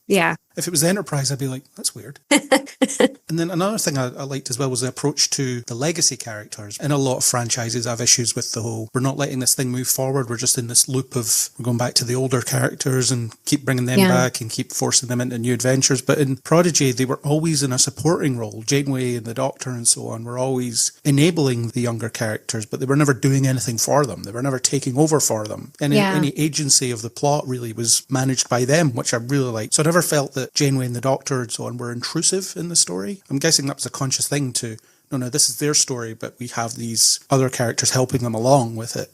S3: Yeah.
S2: If it was the Enterprise, I'd be like, that's weird. And then another thing I liked as well was the approach to the legacy characters. In a lot of franchises, I have issues with the whole, we're not letting this thing move forward. We're just in this loop of, we're going back to the older characters and keep bringing them back and keep forcing them into new adventures. But in Prodigy, they were always in a supporting role. Janeway and the Doctor and so on were always enabling the younger characters, but they were never doing anything for them. They were never taking over for them. And any agency of the plot really was managed by them, which I really liked. So I never felt that Janeway and the Doctor and so on were intrusive in the story. I'm guessing that was a conscious thing to, no, this is their story, but we have these other characters helping them along with it.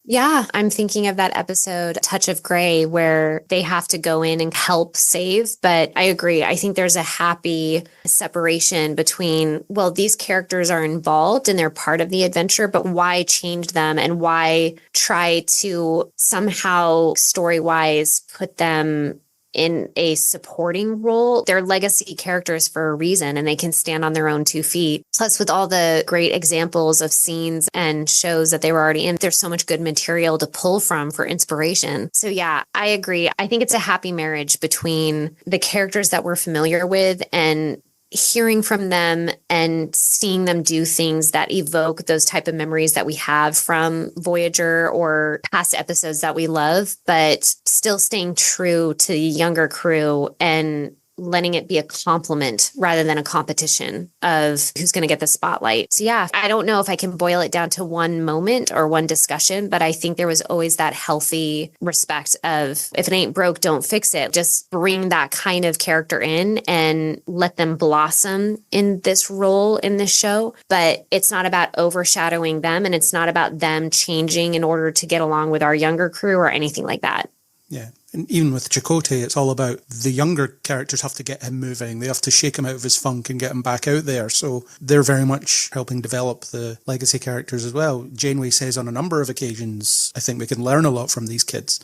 S3: Yeah, I'm thinking of that episode, Touch of Grey, where they have to go in and help save. But I agree. I think there's a happy separation between, well, these characters are involved and they're part of the adventure, but why change them and why try to somehow story-wise put them in a supporting role? They're legacy characters for a reason, and they can stand on their own 2 feet. Plus, with all the great examples of scenes and shows that they were already in, there's so much good material to pull from for inspiration. So yeah, I agree. I think it's a happy marriage between the characters that we're familiar with and hearing from them and seeing them do things that evoke those type of memories that we have from Voyager or past episodes that we love, but still staying true to the younger crew and letting it be a compliment rather than a competition of who's going to get the spotlight. So yeah, I don't know if I can boil it down to one moment or one discussion, but I think there was always that healthy respect of, if it ain't broke, don't fix it. Just bring that kind of character in and let them blossom in this role in this show. But it's not about overshadowing them, and it's not about them changing in order to get along with our younger crew or anything like that.
S2: Yeah. And even with Chakotay, it's all about the younger characters have to get him moving. They have to shake him out of his funk and get him back out there. So they're very much helping develop the legacy characters as well. Janeway says on a number of occasions, I think we can learn a lot from these kids.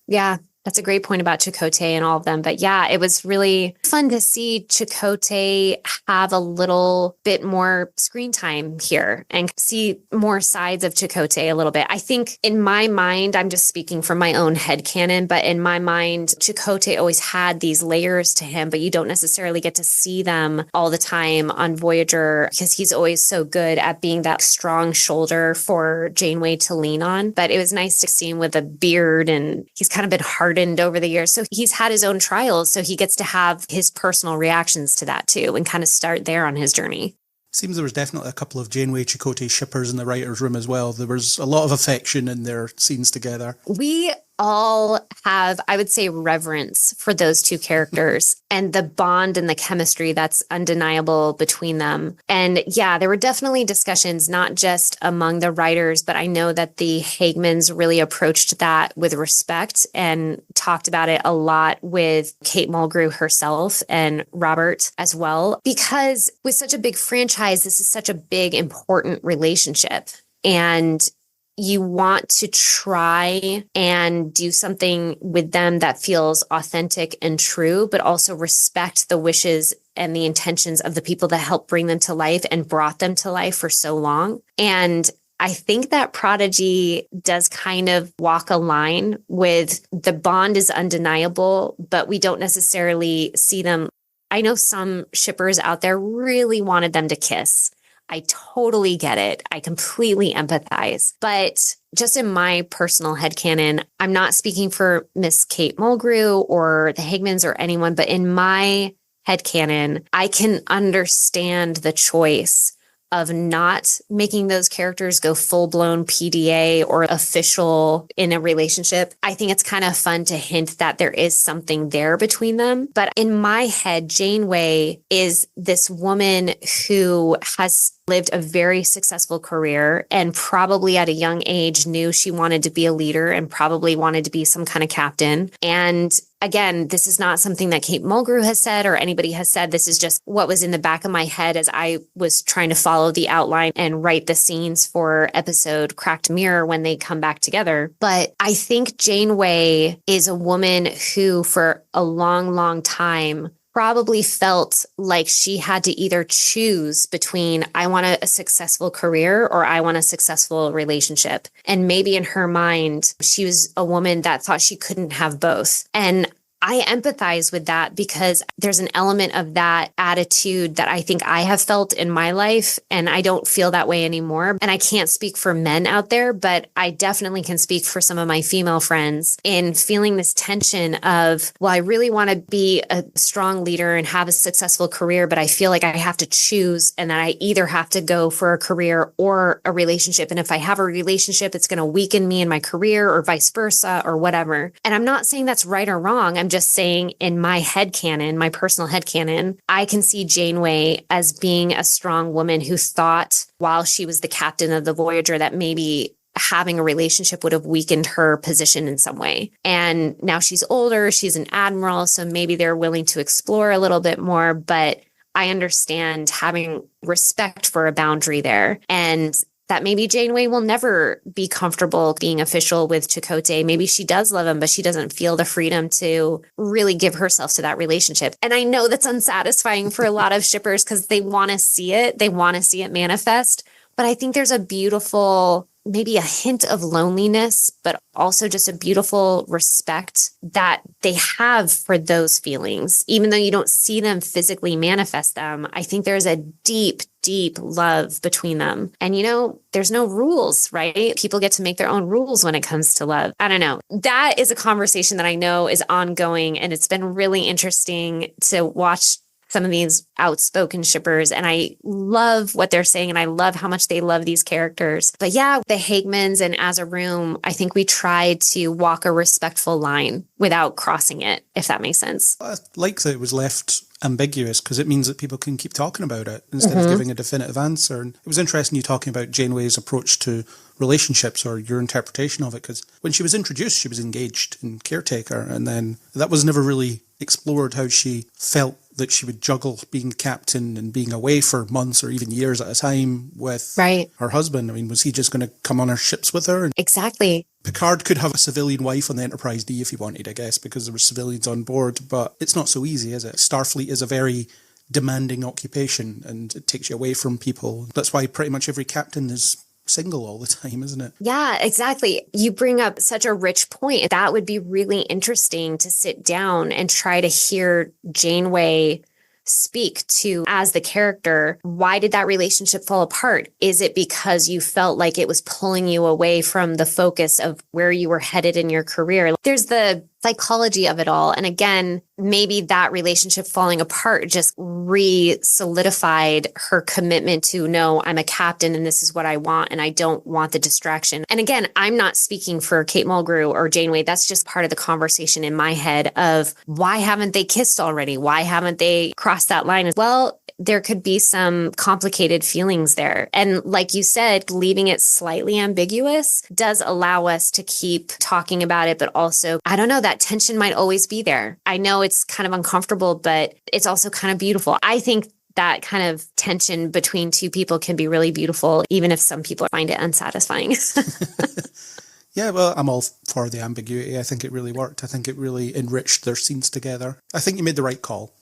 S3: Yeah. That's a great point about Chakotay and all of them. But yeah, it was really fun to see Chakotay have a little bit more screen time here and see more sides of Chakotay a little bit. I think in my mind, I'm just speaking from my own headcanon, but in my mind, Chakotay always had these layers to him, but you don't necessarily get to see them all the time on Voyager because he's always so good at being that strong shoulder for Janeway to lean on. But it was nice to see him with a beard, and he's kind of been hard hardened over the years. So he's had his own trials. So he gets to have his personal reactions to that too and kind of start there on his journey.
S2: Seems there was definitely a couple of Janeway Chakotay shippers in the writer's room as well. There was a lot of affection in their scenes together.
S3: We all have, I would say, reverence for those two characters and the bond and the chemistry that's undeniable between them. And yeah, there were definitely discussions, not just among the writers, but I know that the Hagemans really approached that with respect and talked about it a lot with Kate Mulgrew herself and Robert as well, because with such a big franchise, this is such a big, important relationship. And you want to try and do something with them that feels authentic and true, but also respect the wishes and the intentions of the people that helped bring them to life and brought them to life for so long. And I think that Prodigy does kind of walk a line with the bond is undeniable, but we don't necessarily see them. I know some shippers out there really wanted them to kiss. I totally get it. I completely empathize. But just in my personal headcanon, I'm not speaking for Miss Kate Mulgrew or the Hagemans or anyone, but in my headcanon, I can understand the choice of not making those characters go full-blown PDA or official in a relationship. I think it's kind of fun to hint that there is something there between them. But in my head, Janeway is this woman who has lived a very successful career and probably at a young age knew she wanted to be a leader and probably wanted to be some kind of captain. And again, this is not something that Kate Mulgrew has said or anybody has said. This is just what was in the back of my head as I was trying to follow the outline and write the scenes for episode Cracked Mirror when they come back together. But I think Janeway is a woman who for a long, long time probably felt like she had to either choose between I want a successful career or I want a successful relationship. And maybe in her mind, she was a woman that thought she couldn't have both. And I empathize with that because there's an element of that attitude that I think I have felt in my life, and I don't feel that way anymore. And I can't speak for men out there, but I definitely can speak for some of my female friends in feeling this tension of, well, I really want to be a strong leader and have a successful career, but I feel like I have to choose and that I either have to go for a career or a relationship. And if I have a relationship, it's going to weaken me in my career or vice versa or whatever. And I'm not saying that's right or wrong. I'm just saying in my headcanon, my personal headcanon, I can see Janeway as being a strong woman who thought while she was the captain of the Voyager that maybe having a relationship would have weakened her position in some way. And now she's older, she's an admiral, so maybe they're willing to explore a little bit more, but I understand having respect for a boundary there. And that maybe Janeway will never be comfortable being official with Chakotay. Maybe she does love him, but she doesn't feel the freedom to really give herself to that relationship. And I know that's unsatisfying for a lot of shippers because they want to see it. They want to see it manifest. But I think there's a beautiful, maybe a hint of loneliness, but also just a beautiful respect that they have for those feelings. Even though you don't see them physically manifest them, I think there's a deep, deep love between them. And, you know, there's no rules, right? People get to make their own rules when it comes to love. I don't know. That is a conversation that I know is ongoing, and it's been really interesting to watch some of these outspoken shippers, and I love what they're saying, and I love how much they love these characters. But yeah, the Hagemans and As a Room, I think we tried to walk a respectful line without crossing it, if that makes sense.
S2: I like that it was left ambiguous because it means that people can keep talking about it instead of giving a definitive answer. And it was interesting you talking about Janeway's approach to relationships or your interpretation of it, because when she was introduced, she was engaged and caretaker, and then that was never really explored how she felt that she would juggle being captain and being away for months or even years at a time with her husband. I mean, was he just going to come on her ships with her?
S3: Exactly.
S2: Picard could have a civilian wife on the Enterprise D if he wanted, I guess, because there were civilians on board, but it's not so easy, is it? Starfleet is a very demanding occupation and it takes you away from people. That's why pretty much every captain is single all the time, isn't it?
S3: Yeah, exactly. You bring up such a rich point. That would be really interesting to sit down and try to hear Janeway speak to as the character. Why did that relationship fall apart? Is it because you felt like it was pulling you away from the focus of where you were headed in your career? There's the psychology of it all. And again, maybe that relationship falling apart just re-solidified her commitment to, no, I'm a captain and this is what I want, and I don't want the distraction. And again, I'm not speaking for Kate Mulgrew or Janeway. That's just part of the conversation in my head of, why haven't they kissed already? Why haven't they crossed that line? Well, there could be some complicated feelings there. And like you said, leaving it slightly ambiguous does allow us to keep talking about it. But also, I don't know, that tension might always be there. I know it's kind of uncomfortable, but it's also kind of beautiful. I think that kind of tension between two people can be really beautiful, even if some people find it unsatisfying.
S2: Yeah, well, I'm all for the ambiguity. I think it really worked. I think it really enriched their scenes together. I think you made the right call.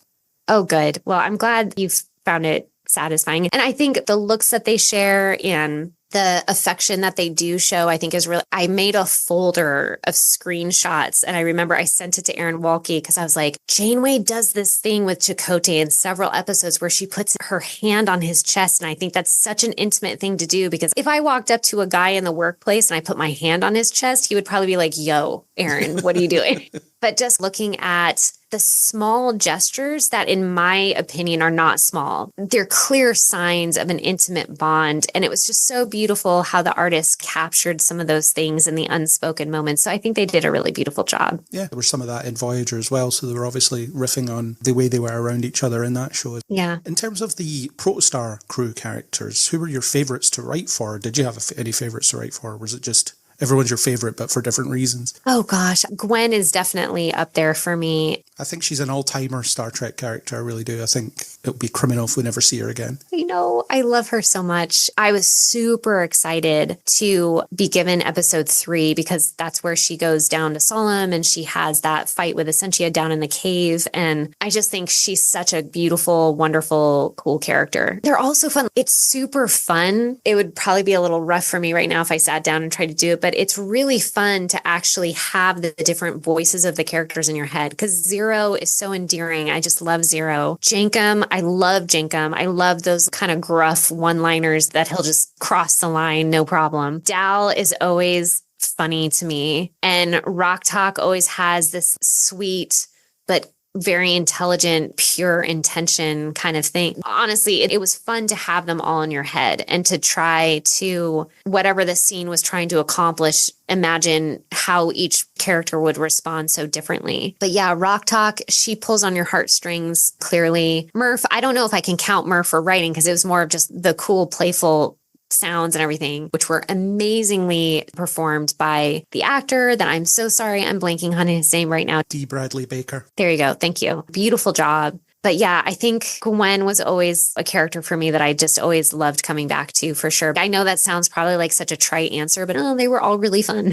S3: Oh, good. Well, I'm glad you've found it satisfying. And I think the looks that they share and the affection that they do show, I think is really, I made a folder of screenshots. And I remember I sent it to Aaron Walke because I was like, Janeway does this thing with Chakotay in several episodes where she puts her hand on his chest. And I think that's such an intimate thing to do, because if I walked up to a guy in the workplace and I put my hand on his chest, he would probably be like, yo, Aaron, what are you doing? But just looking at the small gestures that, in my opinion, are not small. They're clear signs of an intimate bond. And it was just so beautiful how the artist captured some of those things in the unspoken moments. So I think they did a really beautiful job.
S2: Yeah, there was some of that in Voyager as well. So they were obviously riffing on the way they were around each other in that show.
S3: Yeah.
S2: In terms of the Protostar crew characters, who were your favourites to write for? Did you have any favourites to write for? Or was it just everyone's your favourite, but for different reasons?
S3: Oh, gosh. Gwen is definitely up there for me.
S2: I think she's an all-timer Star Trek character. I really do. I think it would be criminal if we never see her again.
S3: I know. I love her so much. I was super excited to be given episode 3 because that's where she goes down to Solemn and she has that fight with Essentia down in the cave. And I just think she's such a beautiful, wonderful, cool character. They're also fun. It's super fun. It would probably be a little rough for me right now if I sat down and tried to do it, but it's really fun to actually have the different voices of the characters in your head, because Zero is so endearing. I just love Zero. Jankum, I love Jankum. I love those kind of gruff one-liners that he'll just cross the line, no problem. Dal is always funny to me. And Rock Talk always has this sweet but very intelligent, pure intention kind of thing. Honestly, it was fun to have them all in your head and to try to, whatever the scene was trying to accomplish, imagine how each character would respond so differently. But yeah, Rock Talk, she pulls on your heartstrings, clearly. Murph, I don't know if I can count Murph for writing because it was more of just the cool, playful sounds and everything, which were amazingly performed by the actor that I'm so sorry I'm blanking on his name right now.
S2: D. Bradley Baker.
S3: There you go. Thank you. Beautiful job. But yeah, I think Gwen was always a character for me that I just always loved coming back to, for sure. I know that sounds probably like such a trite answer, but they were all really fun.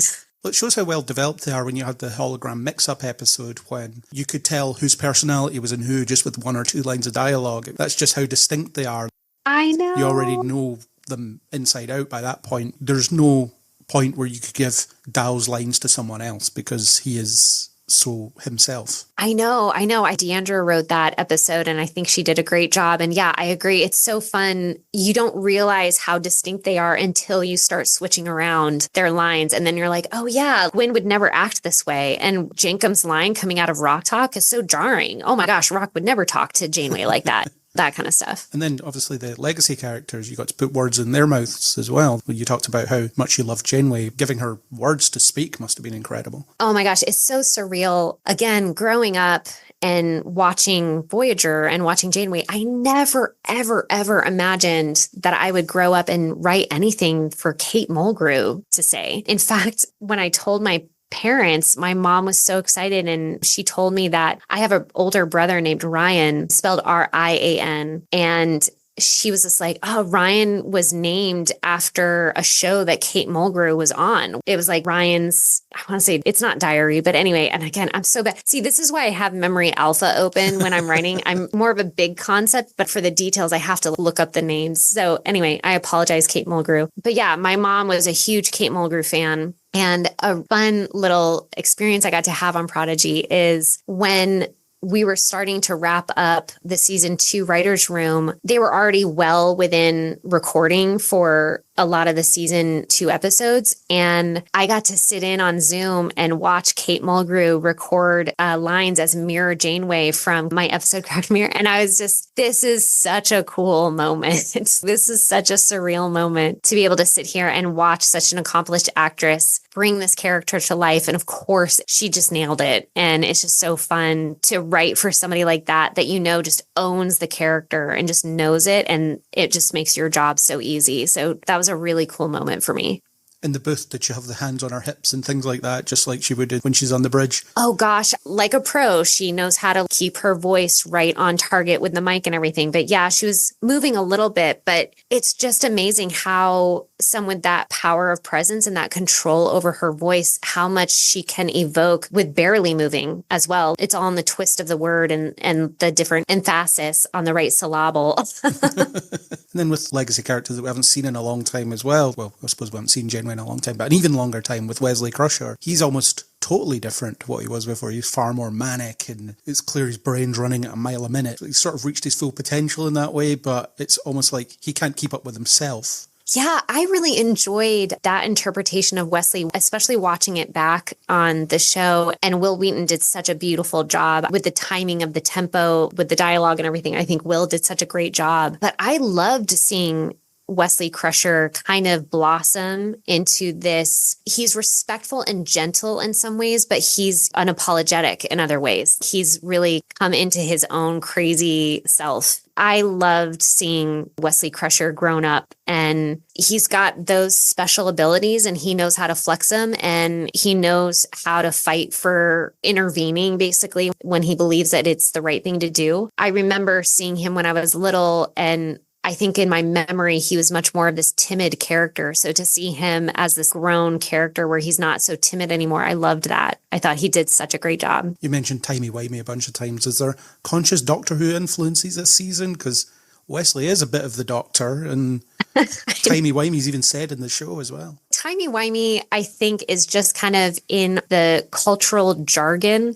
S2: Well, it shows how well developed they are when you had the hologram mix-up episode when you could tell whose personality was in who just with 1 or 2 lines of dialogue. That's just how distinct they are.
S3: I know.
S2: You already know them inside out by that point. There's no point where you could give Dal's lines to someone else because he is so himself.
S3: I know. Deandra wrote that episode and I think she did a great job. And yeah, I agree. It's so fun. You don't realize how distinct they are until you start switching around their lines. And then you're like, oh yeah, Gwen would never act this way. And Jankum's line coming out of Rock Talk is so jarring. Oh my gosh, Rock would never talk to Janeway like that. That kind of stuff.
S2: And then obviously the legacy characters, you got to put words in their mouths as well. You talked about how much you loved Janeway. Giving her words to speak must have been incredible.
S3: Oh my gosh, it's so surreal. Again, growing up and watching Voyager and watching Janeway, I never, ever, ever imagined that I would grow up and write anything for Kate Mulgrew to say. In fact, when I told my parents, my mom was so excited and she told me that I have an older brother named Ryan, spelled Rian, and she was just like, oh, Ryan was named after a show that Kate Mulgrew was on. It was like Ryan's, I want to say it's not diary, but anyway. And again, I'm so bad. See, this is why I have Memory Alpha open when I'm writing. I'm more of a big concept, but for the details, I have to look up the names. So anyway, I apologize, Kate Mulgrew. But yeah, my mom was a huge Kate Mulgrew fan. And a fun little experience I got to have on Prodigy is when we were starting to wrap up the season 2 writer's room, they were already well within recording for a lot of the season 2 episodes. And I got to sit in on Zoom and watch Kate Mulgrew record lines as Mirror Janeway from my episode Cracked Mirror. And I was just, this is such a cool moment. This is such a surreal moment to be able to sit here and watch such an accomplished actress bring this character to life. And of course, she just nailed it. And it's just so fun to write for somebody like that, that you know just owns the character and just knows it. And it just makes your job so easy. So that was a really cool moment for me.
S2: In the booth, did she have the hands on her hips and things like that, just like she would do when she's on the bridge?
S3: Oh gosh, like a pro, she knows how to keep her voice right on target with the mic and everything. But yeah, she was moving a little bit, but it's just amazing how someone with that power of presence and that control over her voice, how much she can evoke with barely moving as well. It's all in the twist of the word and the different emphasis on the right syllable.
S2: And then with legacy characters that we haven't seen in a long time as well. Well, I suppose we haven't seen Janeway in a long time, but an even longer time with Wesley Crusher. He's almost totally different to what he was before. He's far more manic, and it's clear his brain's running at a mile a minute. He's sort of reached his full potential in that way, but it's almost like he can't keep up with himself.
S3: Yeah, I really enjoyed that interpretation of Wesley, especially watching it back on the show. And Will Wheaton did such a beautiful job with the timing of the tempo, with the dialogue and everything. I think Will did such a great job. But I loved seeing Wesley Crusher kind of blossom into this. He's respectful and gentle in some ways, but he's unapologetic in other ways. He's really come into his own crazy self. I loved seeing Wesley Crusher grown up, and he's got those special abilities and he knows how to flex them, and he knows how to fight for intervening basically when he believes that it's the right thing to do. I remember seeing him when I was little, and I think in my memory, he was much more of this timid character. So to see him as this grown character where he's not so timid anymore, I loved that. I thought he did such a great job.
S2: You mentioned timey-wimey a bunch of times. Is there conscious Doctor Who influences this season? Because Wesley is a bit of the Doctor, and timey-wimey's even said in the show as well.
S3: Timey-wimey, I think, is just kind of in the cultural jargon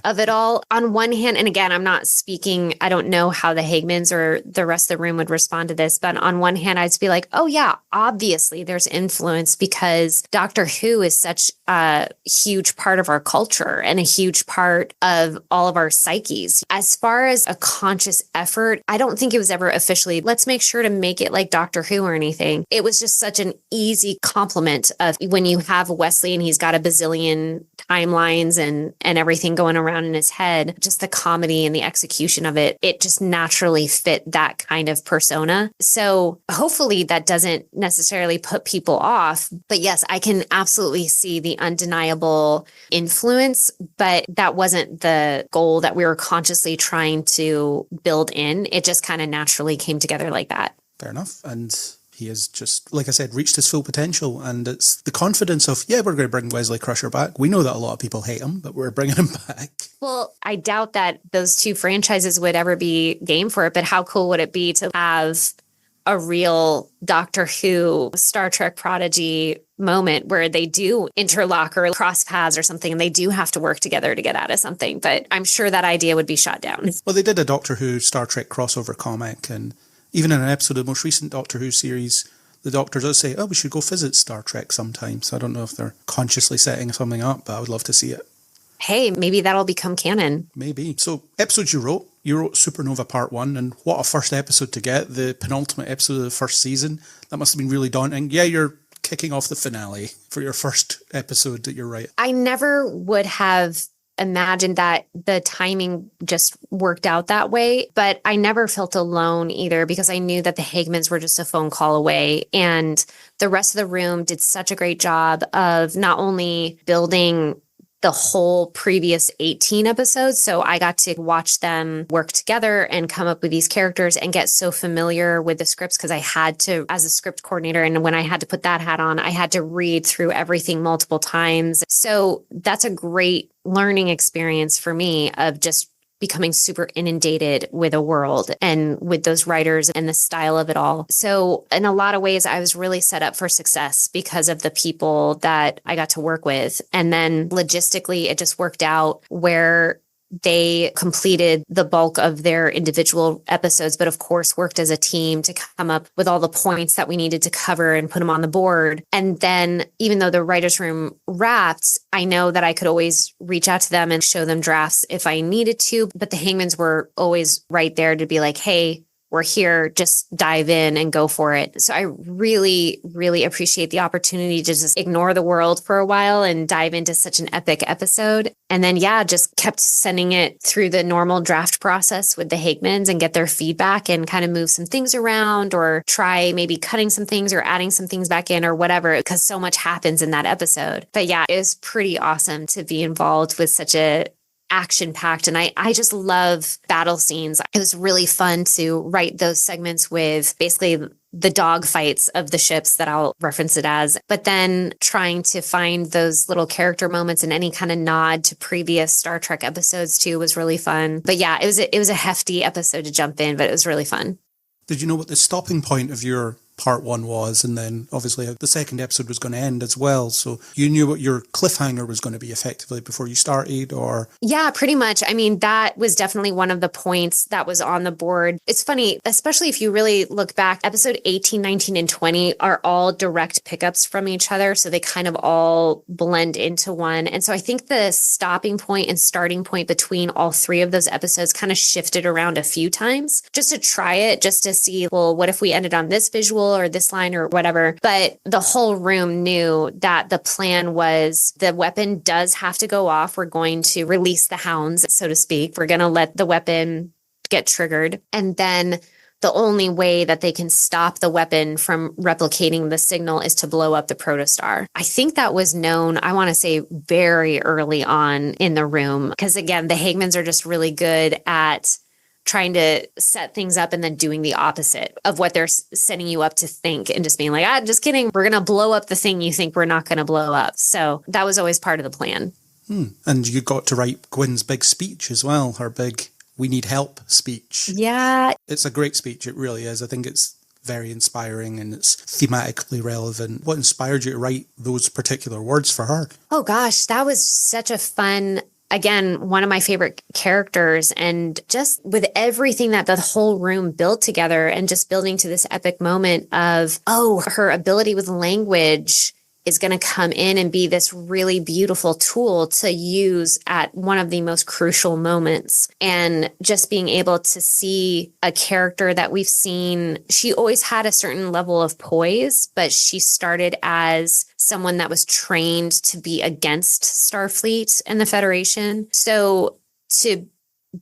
S3: of it all. On one hand, and again, I'm not speaking, I don't know how the Hagmans or the rest of the room would respond to this, but on one hand, I'd be like, oh yeah, obviously there's influence because Doctor Who is such a huge part of our culture and a huge part of all of our psyches. As far as a conscious effort, I don't think it was ever officially, let's make sure to make it like Doctor Who or anything. It was just such an easy compliment of when you have Wesley and he's got a bazillion timelines and everything going around in his head, just the comedy and the execution of it, it just naturally fit that kind of persona. So hopefully that doesn't necessarily put people off. But yes, I can absolutely see the undeniable influence, but that wasn't the goal that we were consciously trying to build in. It just kind of naturally came together like that.
S2: Fair enough. And he has just, like I said, reached his full potential. And it's the confidence of, yeah, we're going to bring Wesley Crusher back. We know that a lot of people hate him, but we're bringing him back.
S3: Well, I doubt that those two franchises would ever be game for it, but how cool would it be to have a real Doctor Who, Star Trek Prodigy moment where they do interlock or cross paths or something, and they do have to work together to get out of something. But I'm sure that idea would be shot down.
S2: Well, they did a Doctor Who Star Trek crossover comic, and even in an episode of the most recent Doctor Who series, the Doctor does say, oh, we should go visit Star Trek sometime. So I don't know if they're consciously setting something up, but I would love to see it.
S3: Hey, maybe that'll become canon.
S2: Maybe. So, episodes you wrote Supernova Part 1, and what a first episode to get, the penultimate episode of the first season. That must have been really daunting. Yeah, you're kicking off the finale for your first episode that you're writing.
S3: I never would have imagined that the timing just worked out that way, but I never felt alone either because I knew that the Hagmans were just a phone call away, and the rest of the room did such a great job of not only building the whole previous 18 episodes. So I got to watch them work together and come up with these characters and get so familiar with the scripts because I had to, as a script coordinator, and when I had to put that hat on, I had to read through everything multiple times. So that's a great learning experience for me of just becoming super inundated with a world and with those writers and the style of it all. So in a lot of ways, I was really set up for success because of the people that I got to work with. And then logistically, it just worked out where they completed the bulk of their individual episodes, but of course worked as a team to come up with all the points that we needed to cover and put them on the board. And then even though the writer's room wrapped, I know that I could always reach out to them and show them drafts if I needed to, but the Hangmans were always right there to be like, hey, we're here, just dive in and go for it. So I really, really appreciate the opportunity to just ignore the world for a while and dive into such an epic episode. And then, just kept sending it through the normal draft process with the Hagmans and get their feedback and kind of move some things around or try maybe cutting some things or adding some things back in or whatever, because so much happens in that episode. But it was pretty awesome to be involved with such a action-packed, and I just love battle scenes. It was really fun to write those segments with basically the dog fights of the ships that I'll reference it as, but then trying to find those little character moments and any kind of nod to previous Star Trek episodes too was really fun. But it was a hefty episode to jump in, but it was really fun.
S2: Did you know what the stopping point of your part one was? And then obviously the second episode was going to end as well. So you knew what your cliffhanger was going to be effectively before you started, or?
S3: Yeah, pretty much. I mean, that was definitely one of the points that was on the board. It's funny, especially if you really look back, episode 18, 19, and 20 are all direct pickups from each other. So they kind of all blend into one. And so I think the stopping point and starting point between all three of those episodes kind of shifted around a few times just to try it, just to see, well, what if we ended on this visual or this line or whatever. But the whole room knew that the plan was the weapon does have to go off. We're going to release the hounds, so to speak. We're going to let the weapon get triggered. And then the only way that they can stop the weapon from replicating the signal is to blow up the protostar. I think that was known, I want to say, very early on in the room. Because again, the Hagmans are just really good at trying to set things up and then doing the opposite of what they're setting you up to think and just being like, just kidding. We're going to blow up the thing you think we're not going to blow up. So that was always part of the plan.
S2: And you got to write Gwyn's big speech as well, her big "we need help" speech.
S3: Yeah.
S2: It's a great speech. It really is. I think it's very inspiring and it's thematically relevant. What inspired you to write those particular words for her?
S3: Oh gosh, that was such a fun, again, one of my favorite characters, and just with everything that the whole room built together and just building to this epic moment of, her ability with language is going to come in and be this really beautiful tool to use at one of the most crucial moments. And just being able to see a character that we've seen, she always had a certain level of poise, but she started as someone that was trained to be against Starfleet and the Federation. So to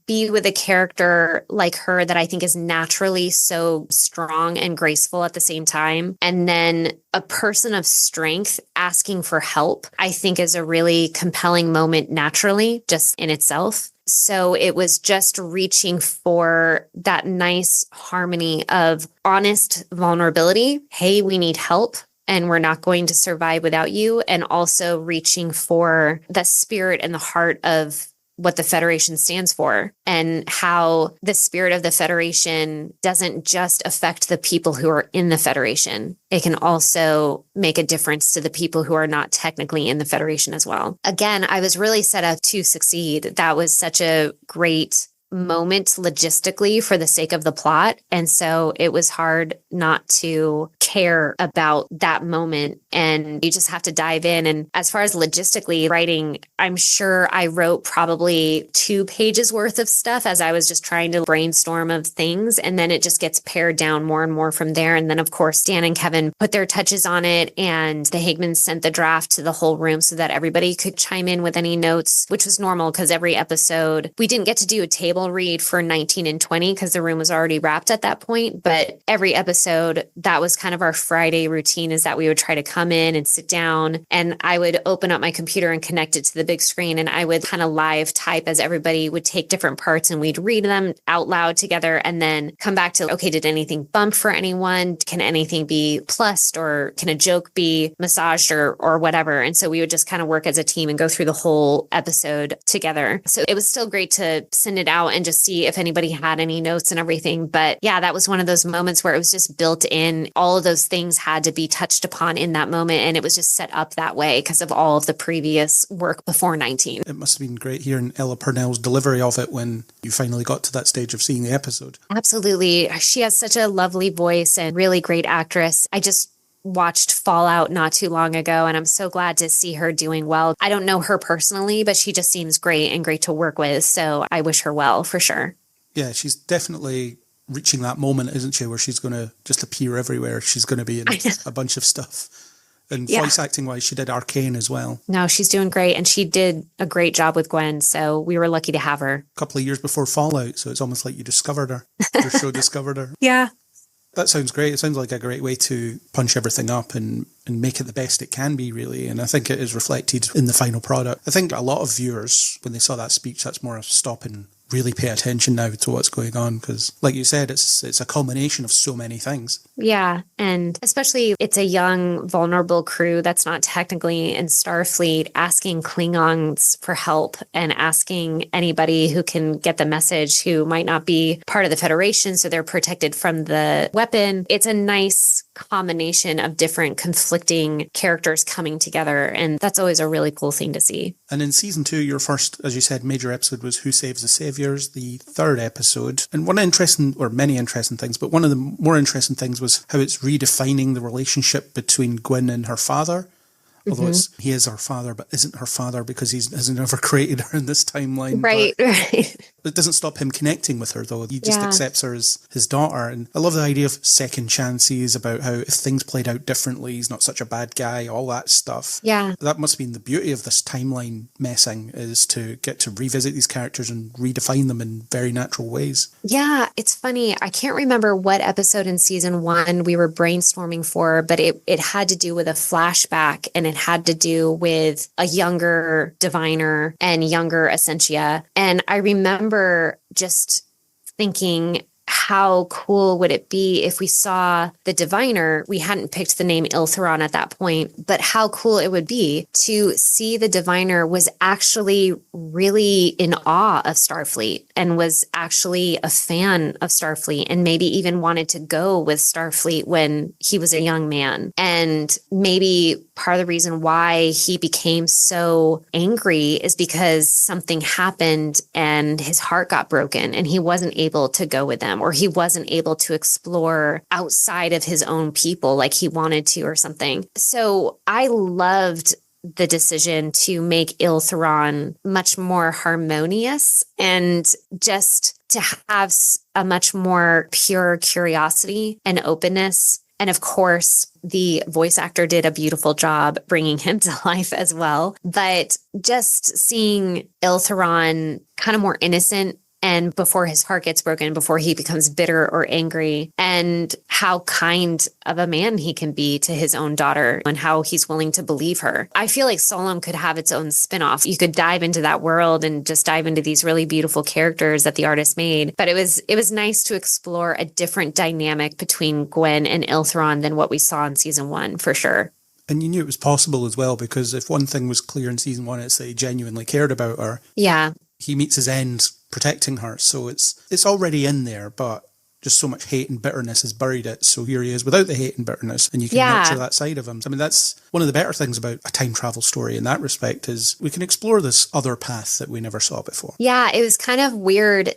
S3: be with a character like her that I think is naturally so strong and graceful at the same time, and then a person of strength asking for help, I think is a really compelling moment naturally, just in itself. So it was just reaching for that nice harmony of honest vulnerability. Hey, we need help, and we're not going to survive without you. And also reaching for the spirit and the heart of what the Federation stands for, and how the spirit of the Federation doesn't just affect the people who are in the Federation. It can also make a difference to the people who are not technically in the Federation as well. Again, I was really set up to succeed. That was such a great moment logistically for the sake of the plot. And so it was hard not to care about that moment. And you just have to dive in. And as far as logistically writing, I'm sure I wrote probably 2 pages worth of stuff as I was just trying to brainstorm of things. And then it just gets pared down more and more from there. And then, of course, Dan and Kevin put their touches on it. And the Hagmans sent the draft to the whole room so that everybody could chime in with any notes, which was normal because every episode, we didn't get to do a table read for 19 and 20 because the room was already wrapped at that point. But every episode, that was kind of our Friday routine, is that we would try to come in and sit down, and I would open up my computer and connect it to the big screen, and I would kind of live type as everybody would take different parts and we'd read them out loud together, and then come back to, okay, did anything bump for anyone? Can anything be plussed, or can a joke be massaged, or whatever? And so we would just kind of work as a team and go through the whole episode together. So it was still great to send it out and just see if anybody had any notes and everything. But yeah, that was one of those moments where it was just built in. All of those those things had to be touched upon in that moment. And it was just set up that way because of all of the previous work before 19.
S2: It must have been great hearing Ella Purnell's delivery of it when you finally got to that stage of seeing the episode.
S3: Absolutely. She has such a lovely voice and really great actress. I just watched Fallout not too long ago, and I'm so glad to see her doing well. I don't know her personally, but she just seems great and great to work with. So I wish her well for sure.
S2: Yeah, she's definitely reaching that moment, isn't she, where she's going to just appear everywhere. She's going to be in a bunch of stuff. And voice acting wise, she did Arcane as well.
S3: No, she's doing great. And she did a great job with Gwen. So we were lucky to have her.
S2: A couple of years before Fallout. So it's almost like you discovered her. Your show discovered her.
S3: Yeah.
S2: That sounds great. It sounds like a great way to punch everything up and make it the best it can be, really. And I think it is reflected in the final product. I think a lot of viewers, when they saw that speech, that's more a stop and really pay attention now to what's going on. Because, like you said, it's a culmination of so many things.
S3: Yeah. And especially it's a young, vulnerable crew that's not technically in Starfleet asking Klingons for help and asking anybody who can get the message who might not be part of the Federation, so they're protected from the weapon. It's a nice combination of different conflicting characters coming together. And that's always a really cool thing to see.
S2: And in season 2, your first, as you said, major episode was Who Saves the Saviors, the third episode. And many interesting things, but one of the more interesting things was how it's redefining the relationship between Gwen and her father. Although he is her father, but isn't her father because he hasn't ever created her in this timeline.
S3: Right.
S2: It doesn't stop him connecting with her, though. He just accepts her as his daughter. And I love the idea of second chances, about how if things played out differently, he's not such a bad guy, all that stuff.
S3: Yeah.
S2: That must have been the beauty of this timeline messing, is to get to revisit these characters and redefine them in very natural ways.
S3: Yeah, it's funny. I can't remember what episode in season 1 we were brainstorming for, but it had to do with a flashback, and it had to do with a younger diviner and younger Essentia. And I remember just thinking, how cool would it be if we saw the diviner? We hadn't picked the name Iltheron at that point, but how cool it would be to see the diviner was actually really in awe of Starfleet and was actually a fan of Starfleet and maybe even wanted to go with Starfleet when he was a young man. And maybe part of the reason why he became so angry is because something happened and his heart got broken and he wasn't able to go with them, or he wasn't able to explore outside of his own people like he wanted to or something. So I loved the decision to make Iltheron much more harmonious and just to have a much more pure curiosity and openness. And of course, the voice actor did a beautiful job bringing him to life as well. But just seeing Iltheron kind of more innocent, and before his heart gets broken, before he becomes bitter or angry, and how kind of a man he can be to his own daughter and how he's willing to believe her. I feel like Solom could have its own spinoff. You could dive into that world and just dive into these really beautiful characters that the artist made. But it was nice to explore a different dynamic between Gwen and Iltheron than what we saw in season 1, for sure.
S2: And you knew it was possible as well, because if one thing was clear in season 1, it's that he genuinely cared about her.
S3: Yeah.
S2: He meets his end protecting her, so it's already in there, but just so much hate and bitterness has buried it. So here he is without the hate and bitterness, and you can nurture that side of him. I mean, that's one of the better things about a time travel story in that respect, is we can explore this other path that we never saw before.
S3: Yeah, it was kind of weird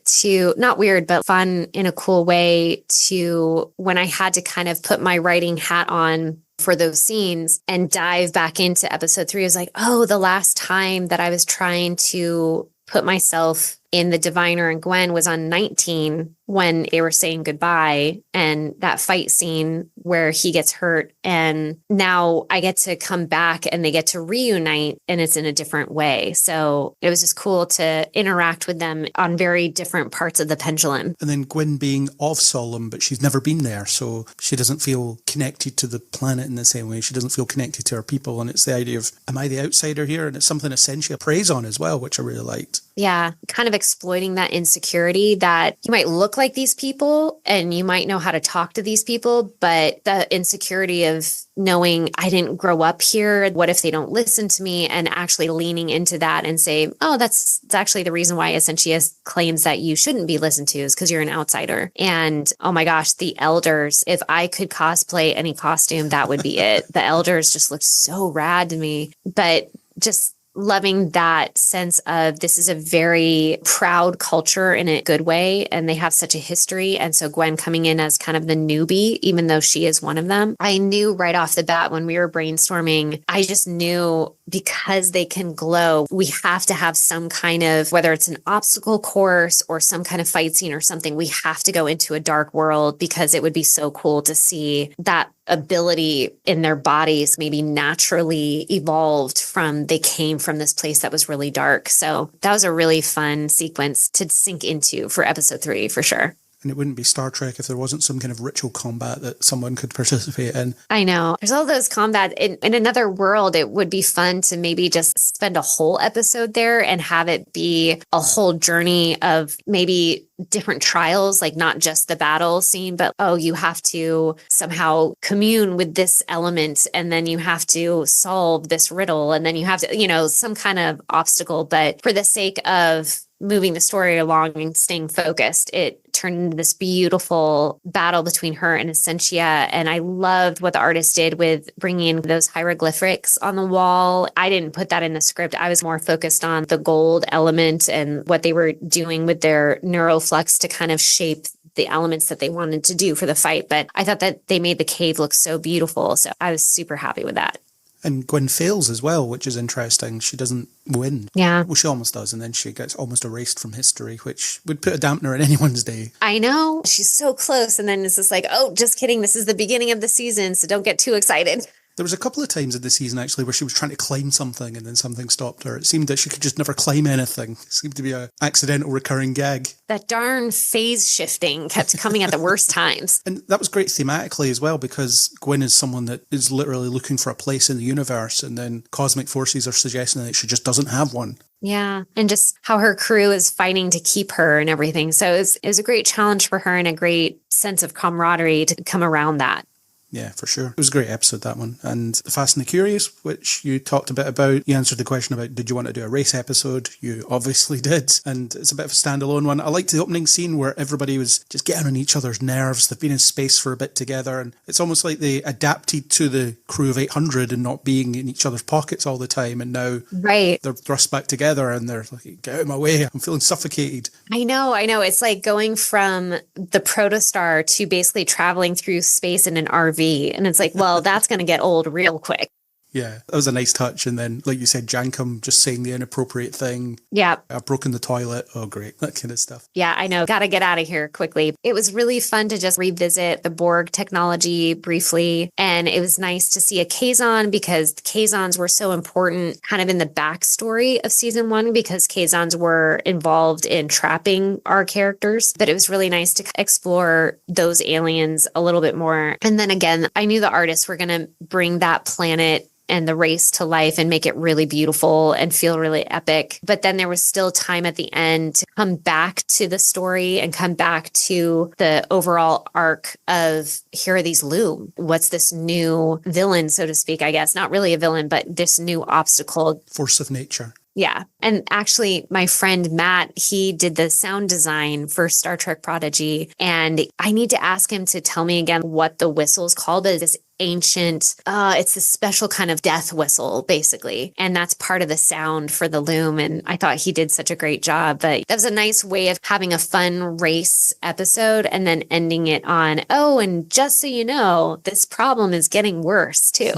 S3: not weird, but fun in a cool way to, when I had to kind of put my writing hat on for those scenes and dive back into episode 3, I was like, oh, the last time that I was trying to put myself in the diviner and Gwen was on 19 when they were saying goodbye, and that fight scene where he gets hurt, and now I get to come back and they get to reunite, and it's in a different way. So it was just cool to interact with them on very different parts of the pendulum.
S2: And then Gwen being of Solom, but she's never been there, so she doesn't feel connected to the planet in the same way. She doesn't feel connected to her people, and it's the idea of, am I the outsider here? And it's something Essentia preys on as well, which I really liked.
S3: Yeah, kind of exploiting that insecurity that you might look like these people and you might know how to talk to these people, but the insecurity of knowing I didn't grow up here. What if they don't listen to me? And actually leaning into that and say, oh, that's actually the reason why Essentia claims that you shouldn't be listened to is because you're an outsider. And oh my gosh, the elders, if I could cosplay any costume, that would be it. The elders just looked so rad to me, but just loving that sense of this is a very proud culture in a good way, and they have such a history. And so Gwen coming in as kind of the newbie, even though she is one of them, I knew right off the bat when we were brainstorming, I just knew because they can glow, we have to have some kind of, whether it's an obstacle course or some kind of fight scene or something, we have to go into a dark world because it would be so cool to see that ability in their bodies maybe naturally evolved from they came from this place that was really dark. So that was a really fun sequence to sink into for episode 3 for sure.
S2: And it wouldn't be Star Trek if there wasn't some kind of ritual combat that someone could participate in.
S3: I know. There's all those combat. In another world, it would be fun to maybe just spend a whole episode there and have it be a whole journey of maybe different trials, like not just the battle scene, but, oh, you have to somehow commune with this element and then you have to solve this riddle and then you have to, some kind of obstacle. But for the sake of moving the story along and staying focused, it turned into this beautiful battle between her and Essentia. And I loved what the artist did with bringing those hieroglyphics on the wall. I didn't put that in the script. I was more focused on the gold element and what they were doing with their neuroflux to kind of shape the elements that they wanted to do for the fight. But I thought that they made the cave look so beautiful. So I was super happy with that.
S2: And Gwen fails as well, which is interesting. She doesn't win.
S3: Yeah.
S2: Well, she almost does, and then she gets almost erased from history, which would put a dampener in anyone's day.
S3: I know. She's so close, and then it's just like, oh, just kidding. This is the beginning of the season, so don't get too excited.
S2: There was a couple of times in the season, actually, where she was trying to climb something and then something stopped her. It seemed that she could just never climb anything. It seemed to be an accidental recurring gag.
S3: That darn phase shifting kept coming at the worst times.
S2: And that was great thematically as well, because Gwen is someone that is literally looking for a place in the universe, and then cosmic forces are suggesting that she just doesn't have one.
S3: Yeah. And just how her crew is fighting to keep her and everything. So it was a great challenge for her and a great sense of camaraderie to come around that.
S2: Yeah, for sure. It was a great episode, that one. And The Fast and the Curious, which you talked a bit about. You answered the question about, did you want to do a race episode? You obviously did. And it's a bit of a standalone one. I liked the opening scene where everybody was just getting on each other's nerves. They've been in space for a bit together. And it's almost like they adapted to the crew of 800 and not being in each other's pockets all the time. And now they're thrust back together and they're like, get out of my way. I'm feeling suffocated.
S3: I know. It's like going from the protostar to basically traveling through space in an RV. And it's like, well, that's going to get old real quick.
S2: Yeah, that was a nice touch. And then, like you said, Jankum just saying the inappropriate thing.
S3: Yeah.
S2: I've broken the toilet. Oh, great. That kind of stuff.
S3: Yeah, I know. Got to get out of here quickly. It was really fun to just revisit the Borg technology briefly. And it was nice to see a Kazon because the Kazons were so important kind of in the backstory of season 1 because Kazons were involved in trapping our characters. But it was really nice to explore those aliens a little bit more. And then again, I knew the artists were going to bring that planet and the race to life and make it really beautiful and feel really epic. But then there was still time at the end to come back to the story and come back to the overall arc of here are these loom. What's this new villain, so to speak, I guess? Not really a villain, but this new obstacle.
S2: Force of nature.
S3: Yeah. And actually, my friend Matt, he did the sound design for Star Trek Prodigy. And I need to ask him to tell me again what the whistle's called, but this ancient, it's this special kind of death whistle, basically. And that's part of the sound for the loom. And I thought he did such a great job. But that was a nice way of having a fun race episode and then ending it on, oh, and just so you know, this problem is getting worse too.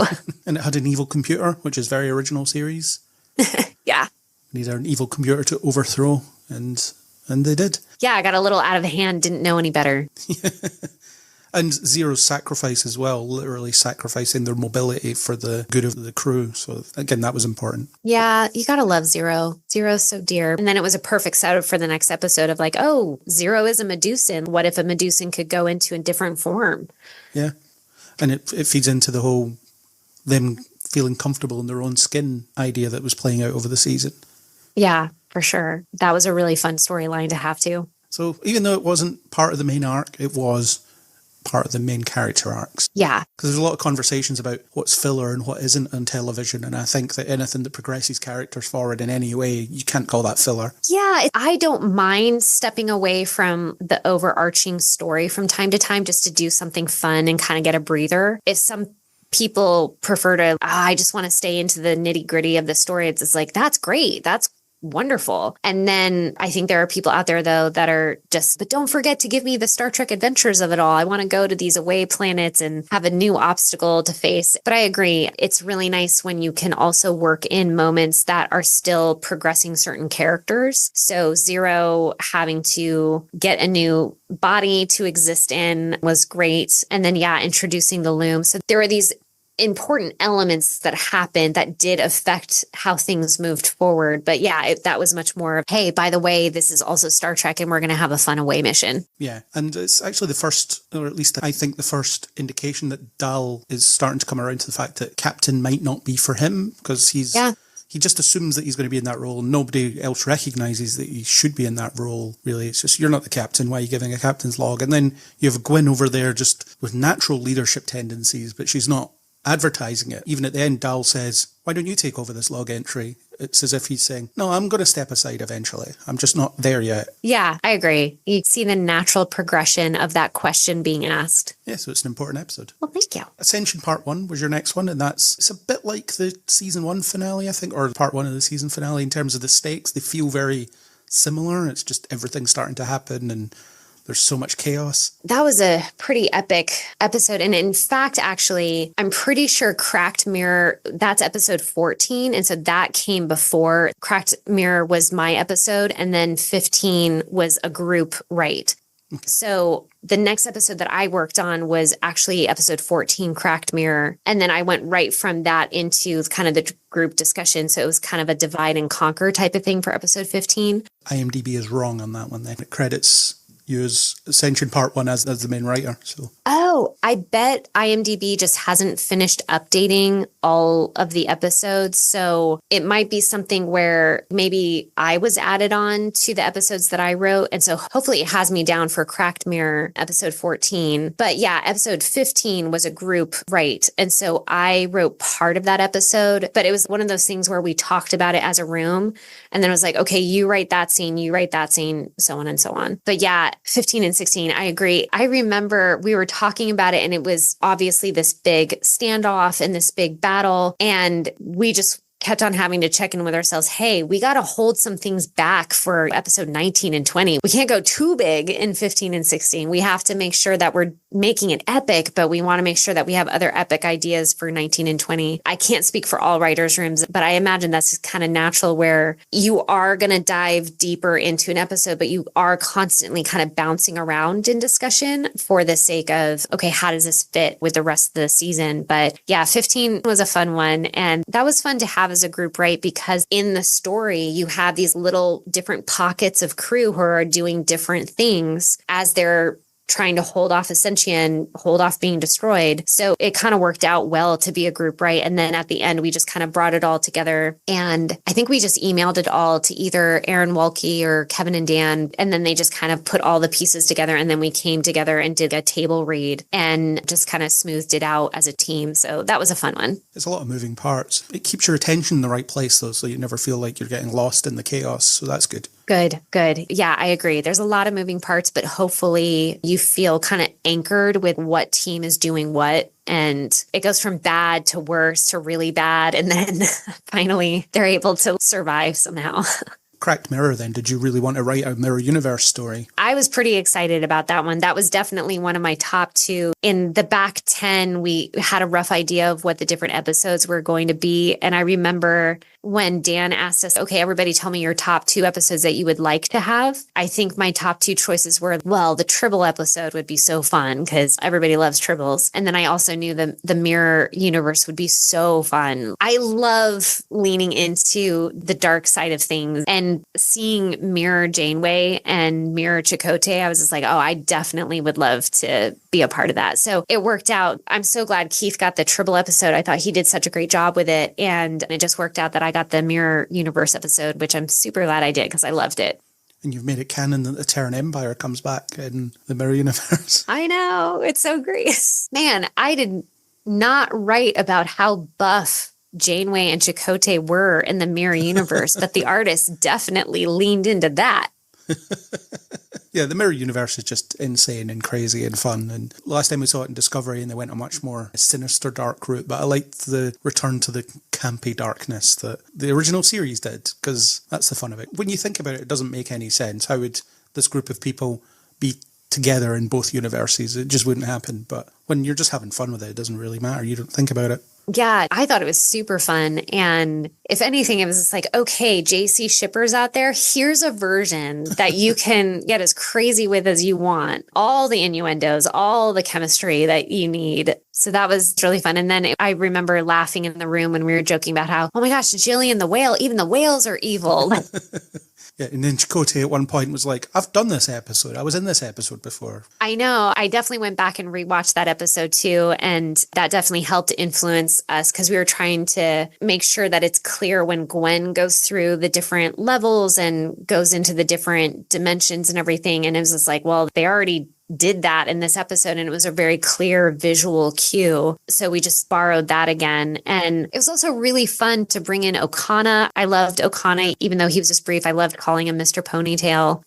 S2: And it had an evil computer, which is very original series.
S3: Yeah.
S2: Need an evil computer to overthrow, and they did.
S3: Yeah, I got a little out of hand, didn't know any better.
S2: And Zero's sacrifice as well, literally sacrificing their mobility for the good of the crew. So again, that was important.
S3: Yeah, you gotta love Zero. Zero's so dear. And then it was a perfect setup for the next episode of like, oh, Zero is a Medusan. What if a Medusan could go into a different form?
S2: Yeah. And it feeds into the whole them feeling comfortable in their own skin idea that was playing out over the season.
S3: Yeah, for sure. That was a really fun storyline to have too.
S2: So even though it wasn't part of the main arc, it was part of the main character arcs.
S3: Yeah.
S2: Because there's a lot of conversations about what's filler and what isn't on television. And I think that anything that progresses characters forward in any way, you can't call that filler.
S3: Yeah. I don't mind stepping away from the overarching story from time to time just to do something fun and kind of get a breather. If some people prefer to, I just want to stay into the nitty gritty of the story, it's like, that's great. That's wonderful. And then I think there are people out there though that are just, but don't forget to give me the Star Trek adventures of it all. I want to go to these away planets and have a new obstacle to face. But I agree. It's really nice when you can also work in moments that are still progressing certain characters. So Zero having to get a new body to exist in was great. And then, introducing the loom. So there are these important elements that happened that did affect how things moved forward. But that was much more of, hey, by the way, this is also Star Trek and we're going to have a fun away mission. Yeah. And it's actually the first, or at least I think the first indication that Dal is starting to come around to the fact that Captain might not be for him because he just assumes that he's going to be in that role. Nobody else recognizes that he should be in that role, really. It's just, you're not the captain. Why are you giving a captain's log? And then you have Gwyn over there just with natural leadership tendencies, but she's not advertising it. Even at the end, Dal says, why don't you take over this log entry? It's as if he's saying, no, I'm going to step aside eventually. I'm just not there yet. Yeah, I agree. You see the natural progression of that question being asked. Yeah, so it's an important episode. Well, thank you. Ascension Part 1 was your next one, and it's a bit like the Season 1 finale, I think, or Part 1 of the season finale in terms of the stakes. They feel very similar. It's just everything starting to happen and there's so much chaos. That was a pretty epic episode. And in fact, actually, I'm pretty sure Cracked Mirror, that's episode 14. And so that came before. Cracked Mirror was my episode. And then 15 was a group write. Okay. So the next episode that I worked on was actually episode 14, Cracked Mirror. And then I went right from that into kind of the group discussion. So it was kind of a divide and conquer type of thing for episode 15. IMDb is wrong on that one then. It credits use Ascension Part 1 as the main writer. So. Oh, I bet IMDb just hasn't finished updating all of the episodes. So it might be something where maybe I was added on to the episodes that I wrote. And so hopefully it has me down for Cracked Mirror episode 14. But episode 15 was a group write. And so I wrote part of that episode, but it was one of those things where we talked about it as a room. And then it was like, okay, you write that scene, so on and so on. But 15 and 16, I agree. I remember we were talking about it and it was obviously this big standoff and this big battle. And we just kept on having to check in with ourselves. Hey, we got to hold some things back for episode 19 and 20. We can't go too big in 15 and 16. We have to make sure that we're making it epic, but we want to make sure that we have other epic ideas for 19 and 20. I can't speak for all writers' rooms, but I imagine that's kind of natural where you are going to dive deeper into an episode, but you are constantly kind of bouncing around in discussion for the sake of, okay, how does this fit with the rest of the season? But 15 was a fun one. And that was fun to have as a group, right? Because in the story, you have these little different pockets of crew who are doing different things as they're trying to hold off Ascension, hold off being destroyed. So it kind of worked out well to be a group, right? And then at the end, we just kind of brought it all together. And I think we just emailed it all to either Aaron Walke or Kevin and Dan. And then they just kind of put all the pieces together. And then we came together and did a table read and just kind of smoothed it out as a team. So that was a fun one. There's a lot of moving parts. It keeps your attention in the right place, though, so you never feel like you're getting lost in the chaos. So that's good. Good. Yeah, I agree. There's a lot of moving parts, but hopefully you feel kind of anchored with what team is doing what. And it goes from bad to worse to really bad. And then finally they're able to survive somehow. Cracked Mirror then, did you really want to write a Mirror Universe story? I was pretty excited about that one. That was definitely one of my top two. In the back 10, we had a rough idea of what the different episodes were going to be. And I remember when Dan asked us, okay, everybody tell me your top 2 episodes that you would like to have. I think my top 2 choices were, well, the Tribble episode would be so fun because everybody loves Tribbles. And then I also knew the Mirror Universe would be so fun. I love leaning into the dark side of things and seeing Mirror Janeway and Mirror Chakotay. I was just like, oh, I definitely would love to be a part of that. So it worked out. I'm so glad Keith got the Tribble episode. I thought he did such a great job with it. And it just worked out that I got the Mirror Universe episode, which I'm super glad I did because I loved it.
S2: And you've made it canon that the Terran Empire comes back in the Mirror Universe.
S3: I know. It's so great. Man, I did not write about how buff Janeway and Chakotay were in the Mirror Universe, but the artist definitely leaned into that.
S2: Yeah, the Mirror Universe is just insane and crazy and fun. And last time we saw it in Discovery, and they went a much more sinister, dark route. But I liked the return to the campy darkness that the original series did, because that's the fun of it. When you think about it, it doesn't make any sense. How would this group of people be together in both universes? It just wouldn't happen. But when you're just having fun with it, it doesn't really matter. You don't think about it.
S3: Yeah, I thought it was super fun. And if anything, it was just like, okay, JC shippers out there, here's a version that you can get as crazy with as you want. All the innuendos, all the chemistry that you need. So that was really fun. And then I remember laughing in the room when we were joking about how, oh my gosh, Jillian the whale, even the whales are evil.
S2: Yeah, and then Chakotay at one point was like, I've done this episode. I was in this episode before.
S3: I know. I definitely went back and rewatched that episode too. And that definitely helped influence us because we were trying to make sure that it's clear when Gwen goes through the different levels and goes into the different dimensions and everything. And it was just like, well, they already did that in this episode, and it was a very clear visual cue. So we just borrowed that again. And it was also really fun to bring in Okana. I loved Okana, even though he was just brief. I loved calling him Mr. Ponytail.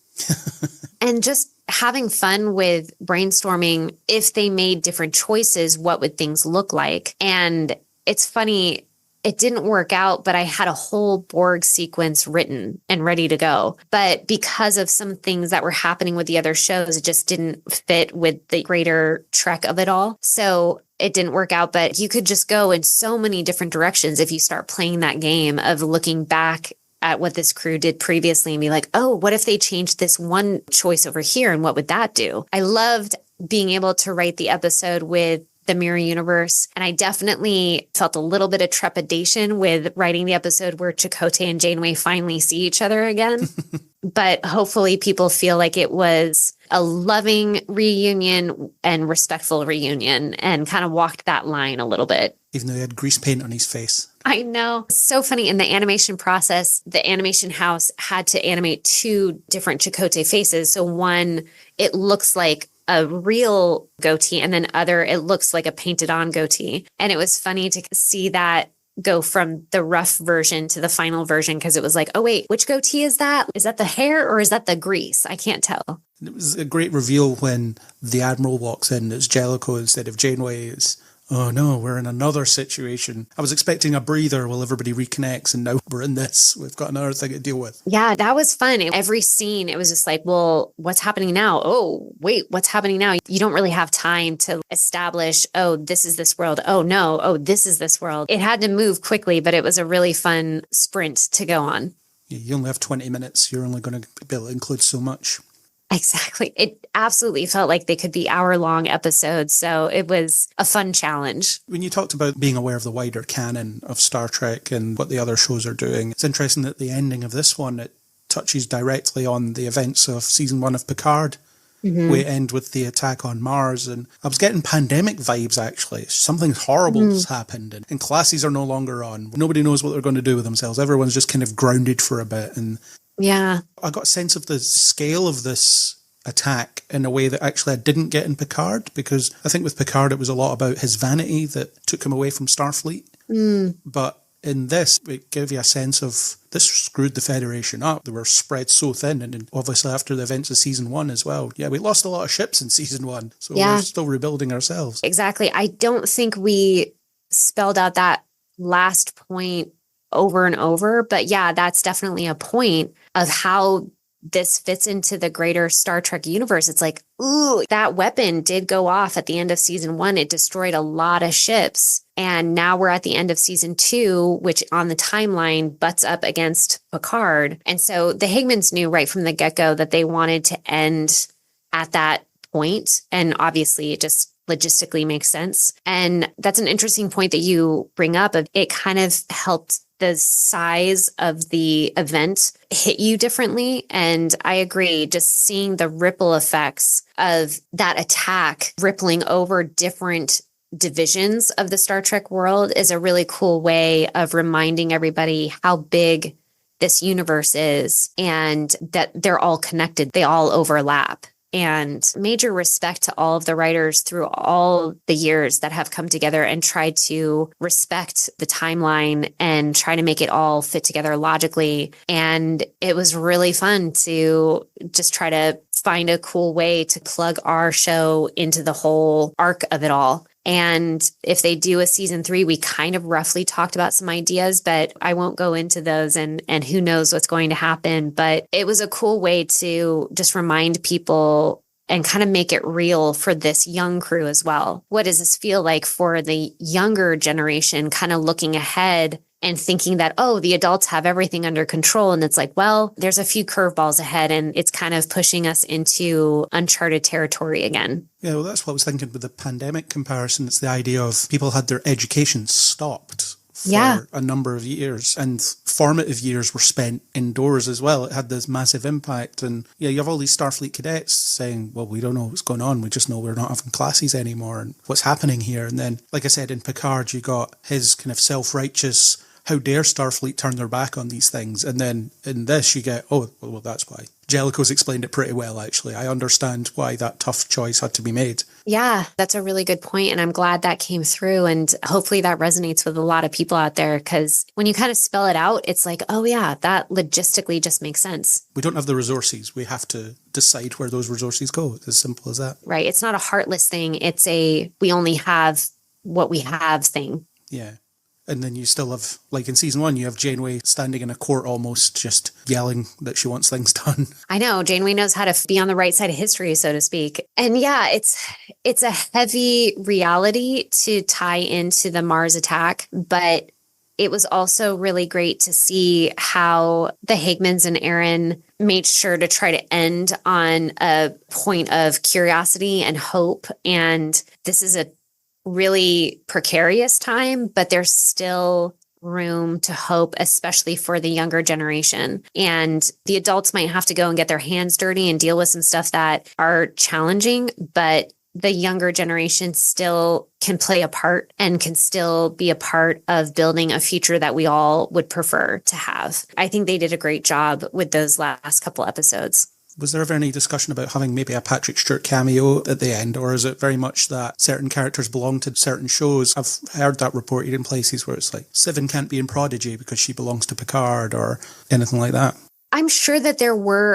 S3: And just having fun with brainstorming, if they made different choices, what would things look like? And it's funny, it didn't work out, but I had a whole Borg sequence written and ready to go. But because of some things that were happening with the other shows, it just didn't fit with the greater trek of it all. So it didn't work out, but you could just go in so many different directions if you start playing that game of looking back at what this crew did previously and be like, oh, what if they changed this one choice over here? And what would that do? I loved being able to write the episode with the Mirror Universe. And I definitely felt a little bit of trepidation with writing the episode where Chakotay and Janeway finally see each other again. But hopefully people feel like it was a loving reunion and respectful reunion and kind of walked that line a little bit.
S2: Even though he had grease paint on his face.
S3: I know. So funny. In the animation process, the animation house had to animate two different Chakotay faces. So one, it looks like a real goatee, and then other, it looks like a painted on goatee. And it was funny to see that go from the rough version to the final version, because it was like, oh wait, which goatee is that? Is that the hair or is that the grease? I can't tell.
S2: It was a great reveal when the Admiral walks in. It's Jellicoe instead of Janeway. It's, oh no, we're in another situation. I was expecting a breather while everybody reconnects, and now we're in this. We've got another thing to deal with.
S3: Yeah, that was fun. Every scene, it was just like, well, what's happening now? Oh, wait, what's happening now? You don't really have time to establish, oh, this is this world. Oh, no. Oh, this is this world. It had to move quickly, but it was a really fun sprint to go on.
S2: You only have 20 minutes. You're only going to be able to include so much.
S3: Exactly. It absolutely felt like they could be hour-long episodes, so it was a fun challenge.
S2: When you talked about being aware of the wider canon of Star Trek and what the other shows are doing, it's interesting that the ending of this one, it touches directly on the events of season 1 of Picard. Mm-hmm. We end with the attack on Mars, and I was getting pandemic vibes, actually. Something horrible has happened, and classes are no longer on. Nobody knows what they're going to do with themselves. Everyone's just kind of grounded for a bit, and
S3: yeah,
S2: I got a sense of the scale of this attack in a way that actually I didn't get in Picard, because I think with Picard it was a lot about his vanity that took him away from Starfleet. But in this, it gave you a sense of this screwed the Federation up. They were spread so thin, and obviously after the events of season 1 as well. Yeah, we lost a lot of ships in season 1, so we're still rebuilding ourselves.
S3: Exactly. I don't think we spelled out that last point over and over, but yeah, that's definitely a point of how this fits into the greater Star Trek universe. It's like, ooh, that weapon did go off at the end of season 1. It destroyed a lot of ships. And now we're at the end of season 2, which on the timeline butts up against Picard. And so the Higmans knew right from the get-go that they wanted to end at that point. And obviously it just logistically makes sense. And that's an interesting point that you bring up. Of it kind of helped the size of the event hit you differently. And I agree, just seeing the ripple effects of that attack rippling over different divisions of the Star Trek world is a really cool way of reminding everybody how big this universe is and that they're all connected. They all overlap. And major respect to all of the writers through all the years that have come together and tried to respect the timeline and try to make it all fit together logically. And it was really fun to just try to find a cool way to plug our show into the whole arc of it all. And if they do a season 3, we kind of roughly talked about some ideas, but I won't go into those and who knows what's going to happen. But it was a cool way to just remind people and kind of make it real for this young crew as well. What does this feel like for the younger generation kind of looking ahead and thinking that, oh, the adults have everything under control. And it's like, well, there's a few curveballs ahead and it's kind of pushing us into uncharted territory again.
S2: Yeah, well, that's what I was thinking with the pandemic comparison. It's the idea of people had their education stopped for a number of years, and formative years were spent indoors as well. It had this massive impact. And yeah, you have all these Starfleet cadets saying, well, we don't know what's going on. We just know we're not having classes anymore and what's happening here. And then, like I said, in Picard, you got his kind of self-righteous, how dare Starfleet turn their back on these things? And then in this, you get, oh, well, that's why. Jellicoe's explained it pretty well, actually. I understand why that tough choice had to be made.
S3: Yeah, that's a really good point. And I'm glad that came through. And hopefully that resonates with a lot of people out there. Because when you kind of spell it out, it's like, oh, yeah, that logistically just makes sense.
S2: We don't have the resources. We have to decide where those resources go. It's as simple as that.
S3: Right. It's not a heartless thing. It's a we only have what we have thing.
S2: Yeah. And then you still have, like in season 1, you have Janeway standing in a court almost just yelling that she wants things done.
S3: I know. Janeway knows how to be on the right side of history, so to speak. And yeah, it's a heavy reality to tie into the Mars attack, but it was also really great to see how the Hagmans and Erin made sure to try to end on a point of curiosity and hope. And this is a really precarious time, but there's still room to hope, especially for the younger generation. And the adults might have to go and get their hands dirty and deal with some stuff that are challenging, but the younger generation still can play a part and can still be a part of building a future that we all would prefer to have. I think they did a great job with those last couple episodes.
S2: Was there ever any discussion about having maybe a Patrick Stewart cameo at the end, or is it very much that certain characters belong to certain shows? I've heard that reported in places where it's like, Sivan can't be in Prodigy because she belongs to Picard or anything like that.
S3: I'm sure that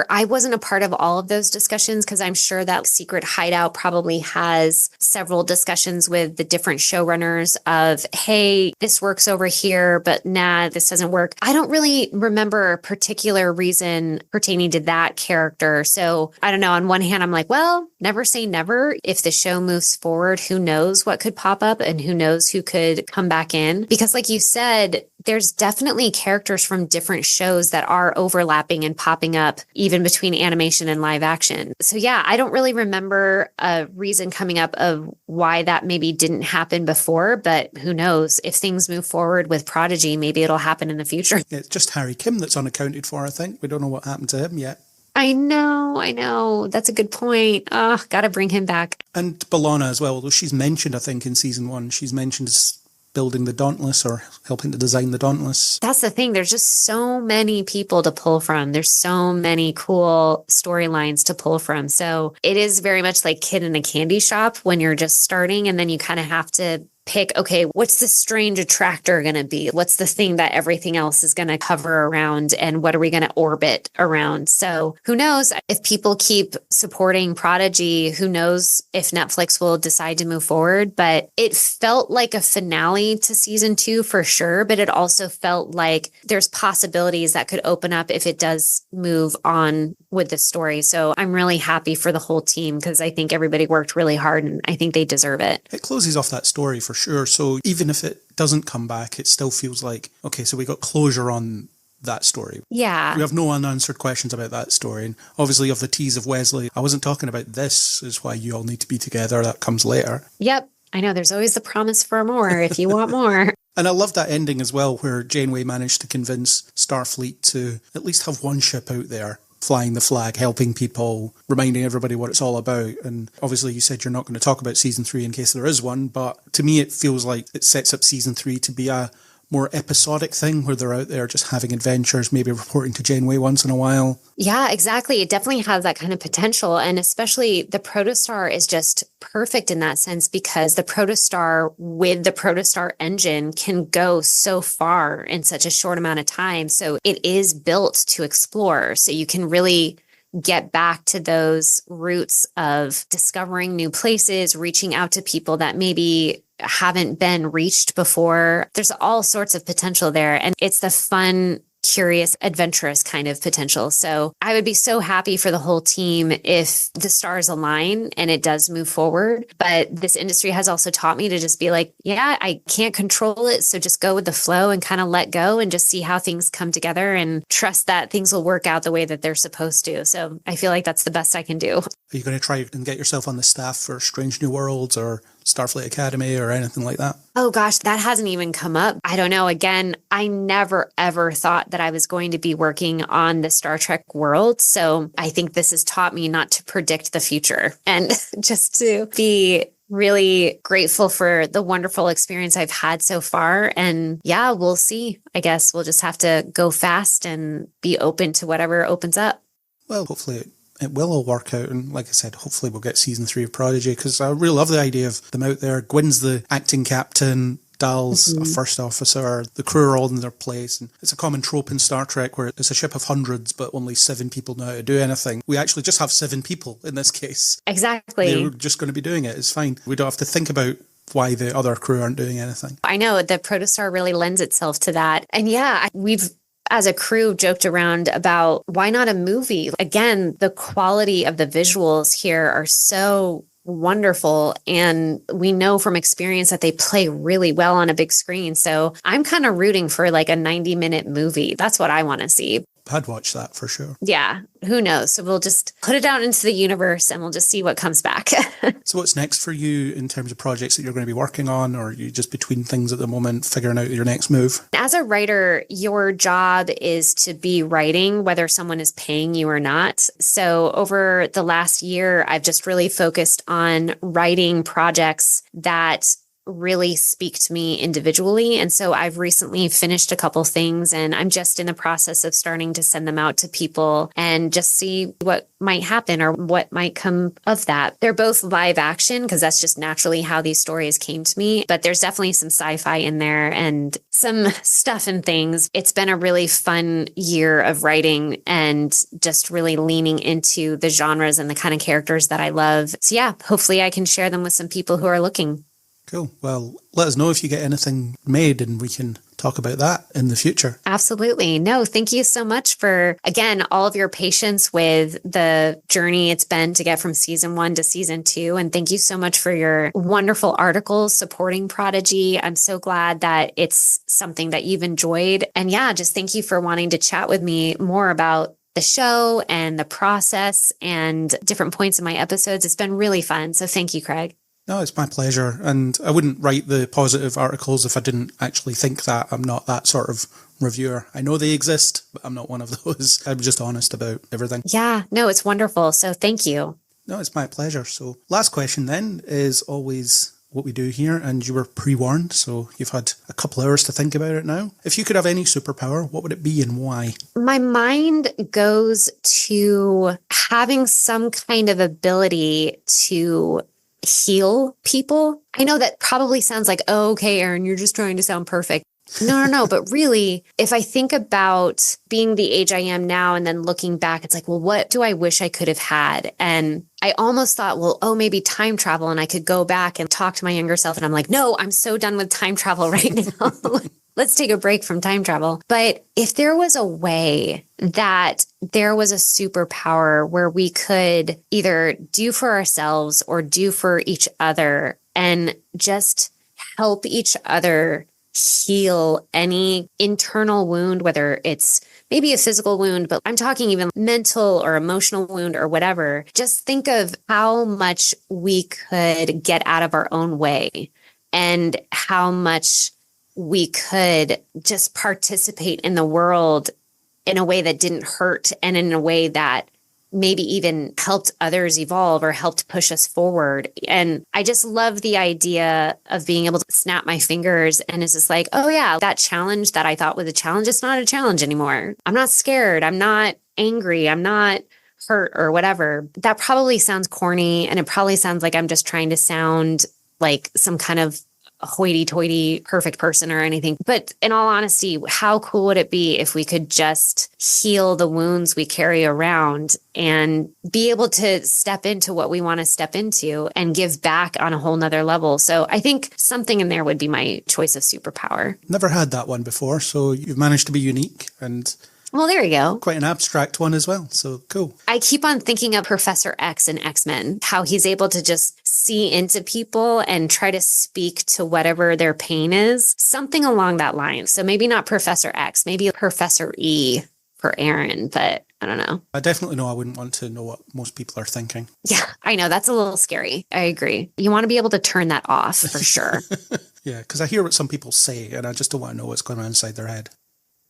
S3: I wasn't a part of all of those discussions because I'm sure that Secret Hideout probably has several discussions with the different showrunners of, hey, this works over here, but nah, this doesn't work. I don't really remember a particular reason pertaining to that character. So I don't know. On one hand, I'm like, well, never say never. If the show moves forward, who knows what could pop up and who knows who could come back in? Because like you said, there's definitely characters from different shows that are overlapping and popping up even between animation and live action. So yeah, I don't really remember a reason coming up of why that maybe didn't happen before, but who knows? If things move forward with Prodigy, maybe it'll happen in the future.
S2: It's just Harry Kim that's unaccounted for, I think. We don't know what happened to him yet.
S3: I know. That's a good point. Gotta bring him back.
S2: And B'Elanna as well, although she's mentioned, I think, in season 1, she's mentioned as building the Dauntless or helping to design the Dauntless.
S3: That's the thing. There's just so many people to pull from. There's so many cool storylines to pull from. So it is very much like kid in a candy shop when you're just starting, and then you kind of have to pick, okay, what's the strange attractor going to be? What's the thing that everything else is going to cover around, and what are we going to orbit around? So who knows if people keep supporting Prodigy, who knows if Netflix will decide to move forward, but it felt like a finale to season 2 for sure. But it also felt like there's possibilities that could open up if it does move on with the story. So I'm really happy for the whole team because I think everybody worked really hard and I think they deserve it.
S2: It closes off that story for sure. So even if it doesn't come back, it still feels like, okay, so we got closure on that story.
S3: Yeah.
S2: We have no unanswered questions about that story. And obviously of the tease of Wesley, I wasn't talking about this is why you all need to be together. That comes later.
S3: Yep. I know there's always the promise for more if you want more.
S2: And I love that ending as well, where Janeway managed to convince Starfleet to at least have one ship out there flying the flag, helping people, reminding everybody what it's all about. And obviously you said you're not going to talk about season 3 in case there is one, but to me it feels like it sets up season 3 to be a more episodic thing where they're out there just having adventures, maybe reporting to Janeway once in a while.
S3: Yeah, exactly. It definitely has that kind of potential. And especially the Protostar is just perfect in that sense because the Protostar with the Protostar engine can go so far in such a short amount of time. So it is built to explore. So you can really get back to those roots of discovering new places, reaching out to people that maybe haven't been reached before. There's all sorts of potential there. And it's the fun, curious, adventurous kind of potential. So I would be so happy for the whole team if the stars align and it does move forward. But this industry has also taught me to just be like, yeah, I can't control it. So just go with the flow and kind of let go and just see how things come together and trust that things will work out the way that they're supposed to. So I feel like that's the best I can do.
S2: Are you going to try and get yourself on the staff for Strange New Worlds or Starfleet Academy or anything like that?
S3: Oh gosh, that hasn't even come up. I don't know. Again, I never ever thought that I was going to be working on the Star Trek world. So I think this has taught me not to predict the future and just to be really grateful for the wonderful experience I've had so far. And yeah, we'll see. I guess we'll just have to go fast and be open to whatever opens up.
S2: Well, hopefully it will all work out. And like I said, hopefully we'll get season 3 of Prodigy because I really love the idea of them out there. Gwyn's the acting captain, Dal's a first officer, the crew are all in their place. And it's a common trope in Star Trek where it's a ship of hundreds, but only 7 people know how to do anything. We actually just have 7 people in this case.
S3: Exactly.
S2: They're just going to be doing it. It's fine. We don't have to think about why the other crew aren't doing anything.
S3: I know the Protostar really lends itself to that. And yeah, we've as a crew joked around about why not a movie? Again, the quality of the visuals here are so wonderful. And we know from experience that they play really well on a big screen. So I'm kind of rooting for like a 90-minute movie. That's what I want to see.
S2: I'd watch that for sure.
S3: Yeah, who knows? So we'll just put it out into the universe and we'll just see what comes back.
S2: So what's next for you in terms of projects that you're going to be working on, or are you just between things at the moment, figuring out your next move?
S3: As a writer, your job is to be writing, whether someone is paying you or not. So over the last year, I've just really focused on writing projects that really speak to me individually. And so I've recently finished a couple things and I'm just in the process of starting to send them out to people and just see what might happen or what might come of that. They're both live action because that's just naturally how these stories came to me. But there's definitely some sci-fi in there and some stuff and things. It's been a really fun year of writing and just really leaning into the genres and the kind of characters that I love. So yeah, hopefully I can share them with some people who are looking.
S2: Cool. Well, let us know if you get anything made and we can talk about that in the future.
S3: Absolutely. No, thank you so much for, again, all of your patience with the journey it's been to get from season 1 to season 2. And thank you so much for your wonderful articles supporting Prodigy. I'm so glad that it's something that you've enjoyed. And yeah, just thank you for wanting to chat with me more about the show and the process and different points in my episodes. It's been really fun. So thank you, Craig.
S2: No, it's my pleasure. And I wouldn't write the positive articles if I didn't actually think that. I'm not that sort of reviewer. I know they exist, but I'm not one of those. I'm just honest about everything.
S3: Yeah, no, it's wonderful. So thank you.
S2: No, it's my pleasure. So last question then is always what we do here. And you were pre-warned, so you've had a couple hours to think about it now. If you could have any superpower, what would it be and why? My
S3: mind goes to having some kind of ability to heal people. I know that probably sounds like, oh, okay, Erin, you're just trying to sound perfect. No. But really, if I think about being the age I am now and then looking back, it's like, well, what do I wish I could have had? And I almost thought, well, oh, maybe time travel and I could go back and talk to my younger self. And I'm like, no, I'm so done with time travel right now. Let's take a break from time travel. But if there was a way that there was a superpower where we could either do for ourselves or do for each other and just help each other heal any internal wound, whether it's maybe a physical wound, but I'm talking even mental or emotional wound or whatever, just think of how much we could get out of our own way and how much we could just participate in the world in a way that didn't hurt and in a way that maybe even helped others evolve or helped push us forward. And I just love the idea of being able to snap my fingers and it's just like, oh yeah, that challenge that I thought was a challenge, it's not a challenge anymore. I'm not scared. I'm not angry. I'm not hurt or whatever. That probably sounds corny and it probably sounds like I'm just trying to sound like some kind of hoity-toity perfect person or anything. But in all honesty, how cool would it be if we could just heal the wounds we carry around and be able to step into what we want to step into and give back on a whole nother level? So I think something in there would be my choice of superpower.
S2: Never had that one before, so you've managed to be unique and
S3: well, there you go.
S2: Quite an abstract one as well. So cool.
S3: I keep on thinking of Professor X in X-Men, how he's able to just see into people and try to speak to whatever their pain is. Something along that line. So maybe not Professor X, maybe Professor E for Erin, but I don't know.
S2: I definitely know I wouldn't want to know what most people are thinking.
S3: Yeah, I know. That's a little scary. I agree. You want to be able to turn that off for sure.
S2: Yeah, because I hear what some people say and I just don't want to know what's going on inside their head.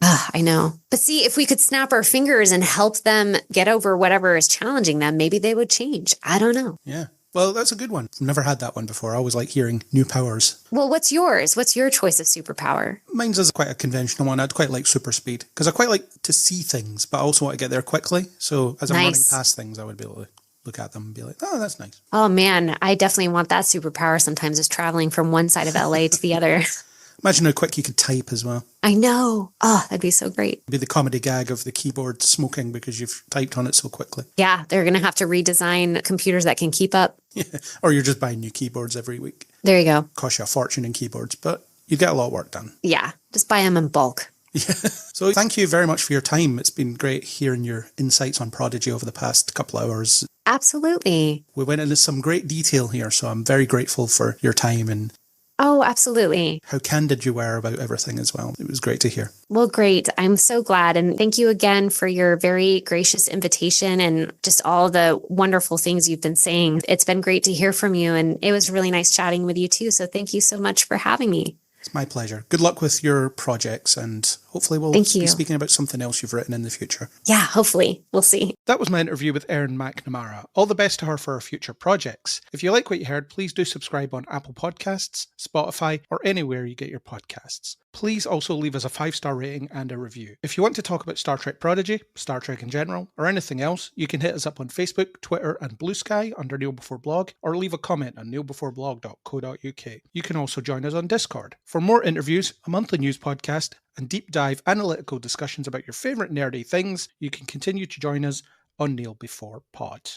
S3: I know. But see, if we could snap our fingers and help them get over whatever is challenging them, maybe they would change. I don't know.
S2: Yeah. Well, that's a good one. I've never had that one before. I always like hearing new powers.
S3: Well, what's yours? What's your choice of superpower?
S2: Mine's is quite a conventional one. I'd quite like super speed because I quite like to see things, but I also want to get there quickly. So as I'm running past things, I would be able to look at them and be like, oh, that's nice.
S3: Oh, man, I definitely want that superpower sometimes is traveling from one side of LA to the other.
S2: Imagine how quick you could type as well.
S3: I know. Oh, that'd be so great.
S2: It'd be the comedy gag of the keyboard smoking because you've typed on it so quickly.
S3: Yeah, they're going to have to redesign computers that can keep up.
S2: Yeah, or you're just buying new keyboards every week.
S3: There you go.
S2: Cost you a fortune in keyboards, but you get a lot of work done.
S3: Yeah, just buy them in bulk.
S2: Yeah. So thank you very much for your time. It's been great hearing your insights on Prodigy over the past couple of hours.
S3: Absolutely.
S2: We went into some great detail here, so I'm very grateful for your time and
S3: oh, absolutely.
S2: how candid you were about everything as well. It was great to hear.
S3: Well, great. I'm so glad. And thank you again for your very gracious invitation and just all the wonderful things you've been saying. It's been great to hear from you. And it was really nice chatting with you too. So thank you so much for having me.
S2: It's my pleasure. Good luck with your projects and hopefully we'll be speaking about something else you've written in the future.
S3: Yeah, hopefully. We'll see.
S2: That was my interview with Erin McNamara. All the best to her for her future projects. If you like what you heard, please do subscribe on Apple Podcasts, Spotify, or anywhere you get your podcasts. Please also leave us a 5-star rating and a review. If you want to talk about Star Trek Prodigy, Star Trek in general, or anything else, you can hit us up on Facebook, Twitter, and Blue Sky under Kneel Before Blog, or leave a comment on kneelbeforeblog.co.uk. You can also join us on Discord. For more interviews, a monthly news podcast, and deep dive analytical discussions about your favourite nerdy things, you can continue to join us on Kneel Before Pod.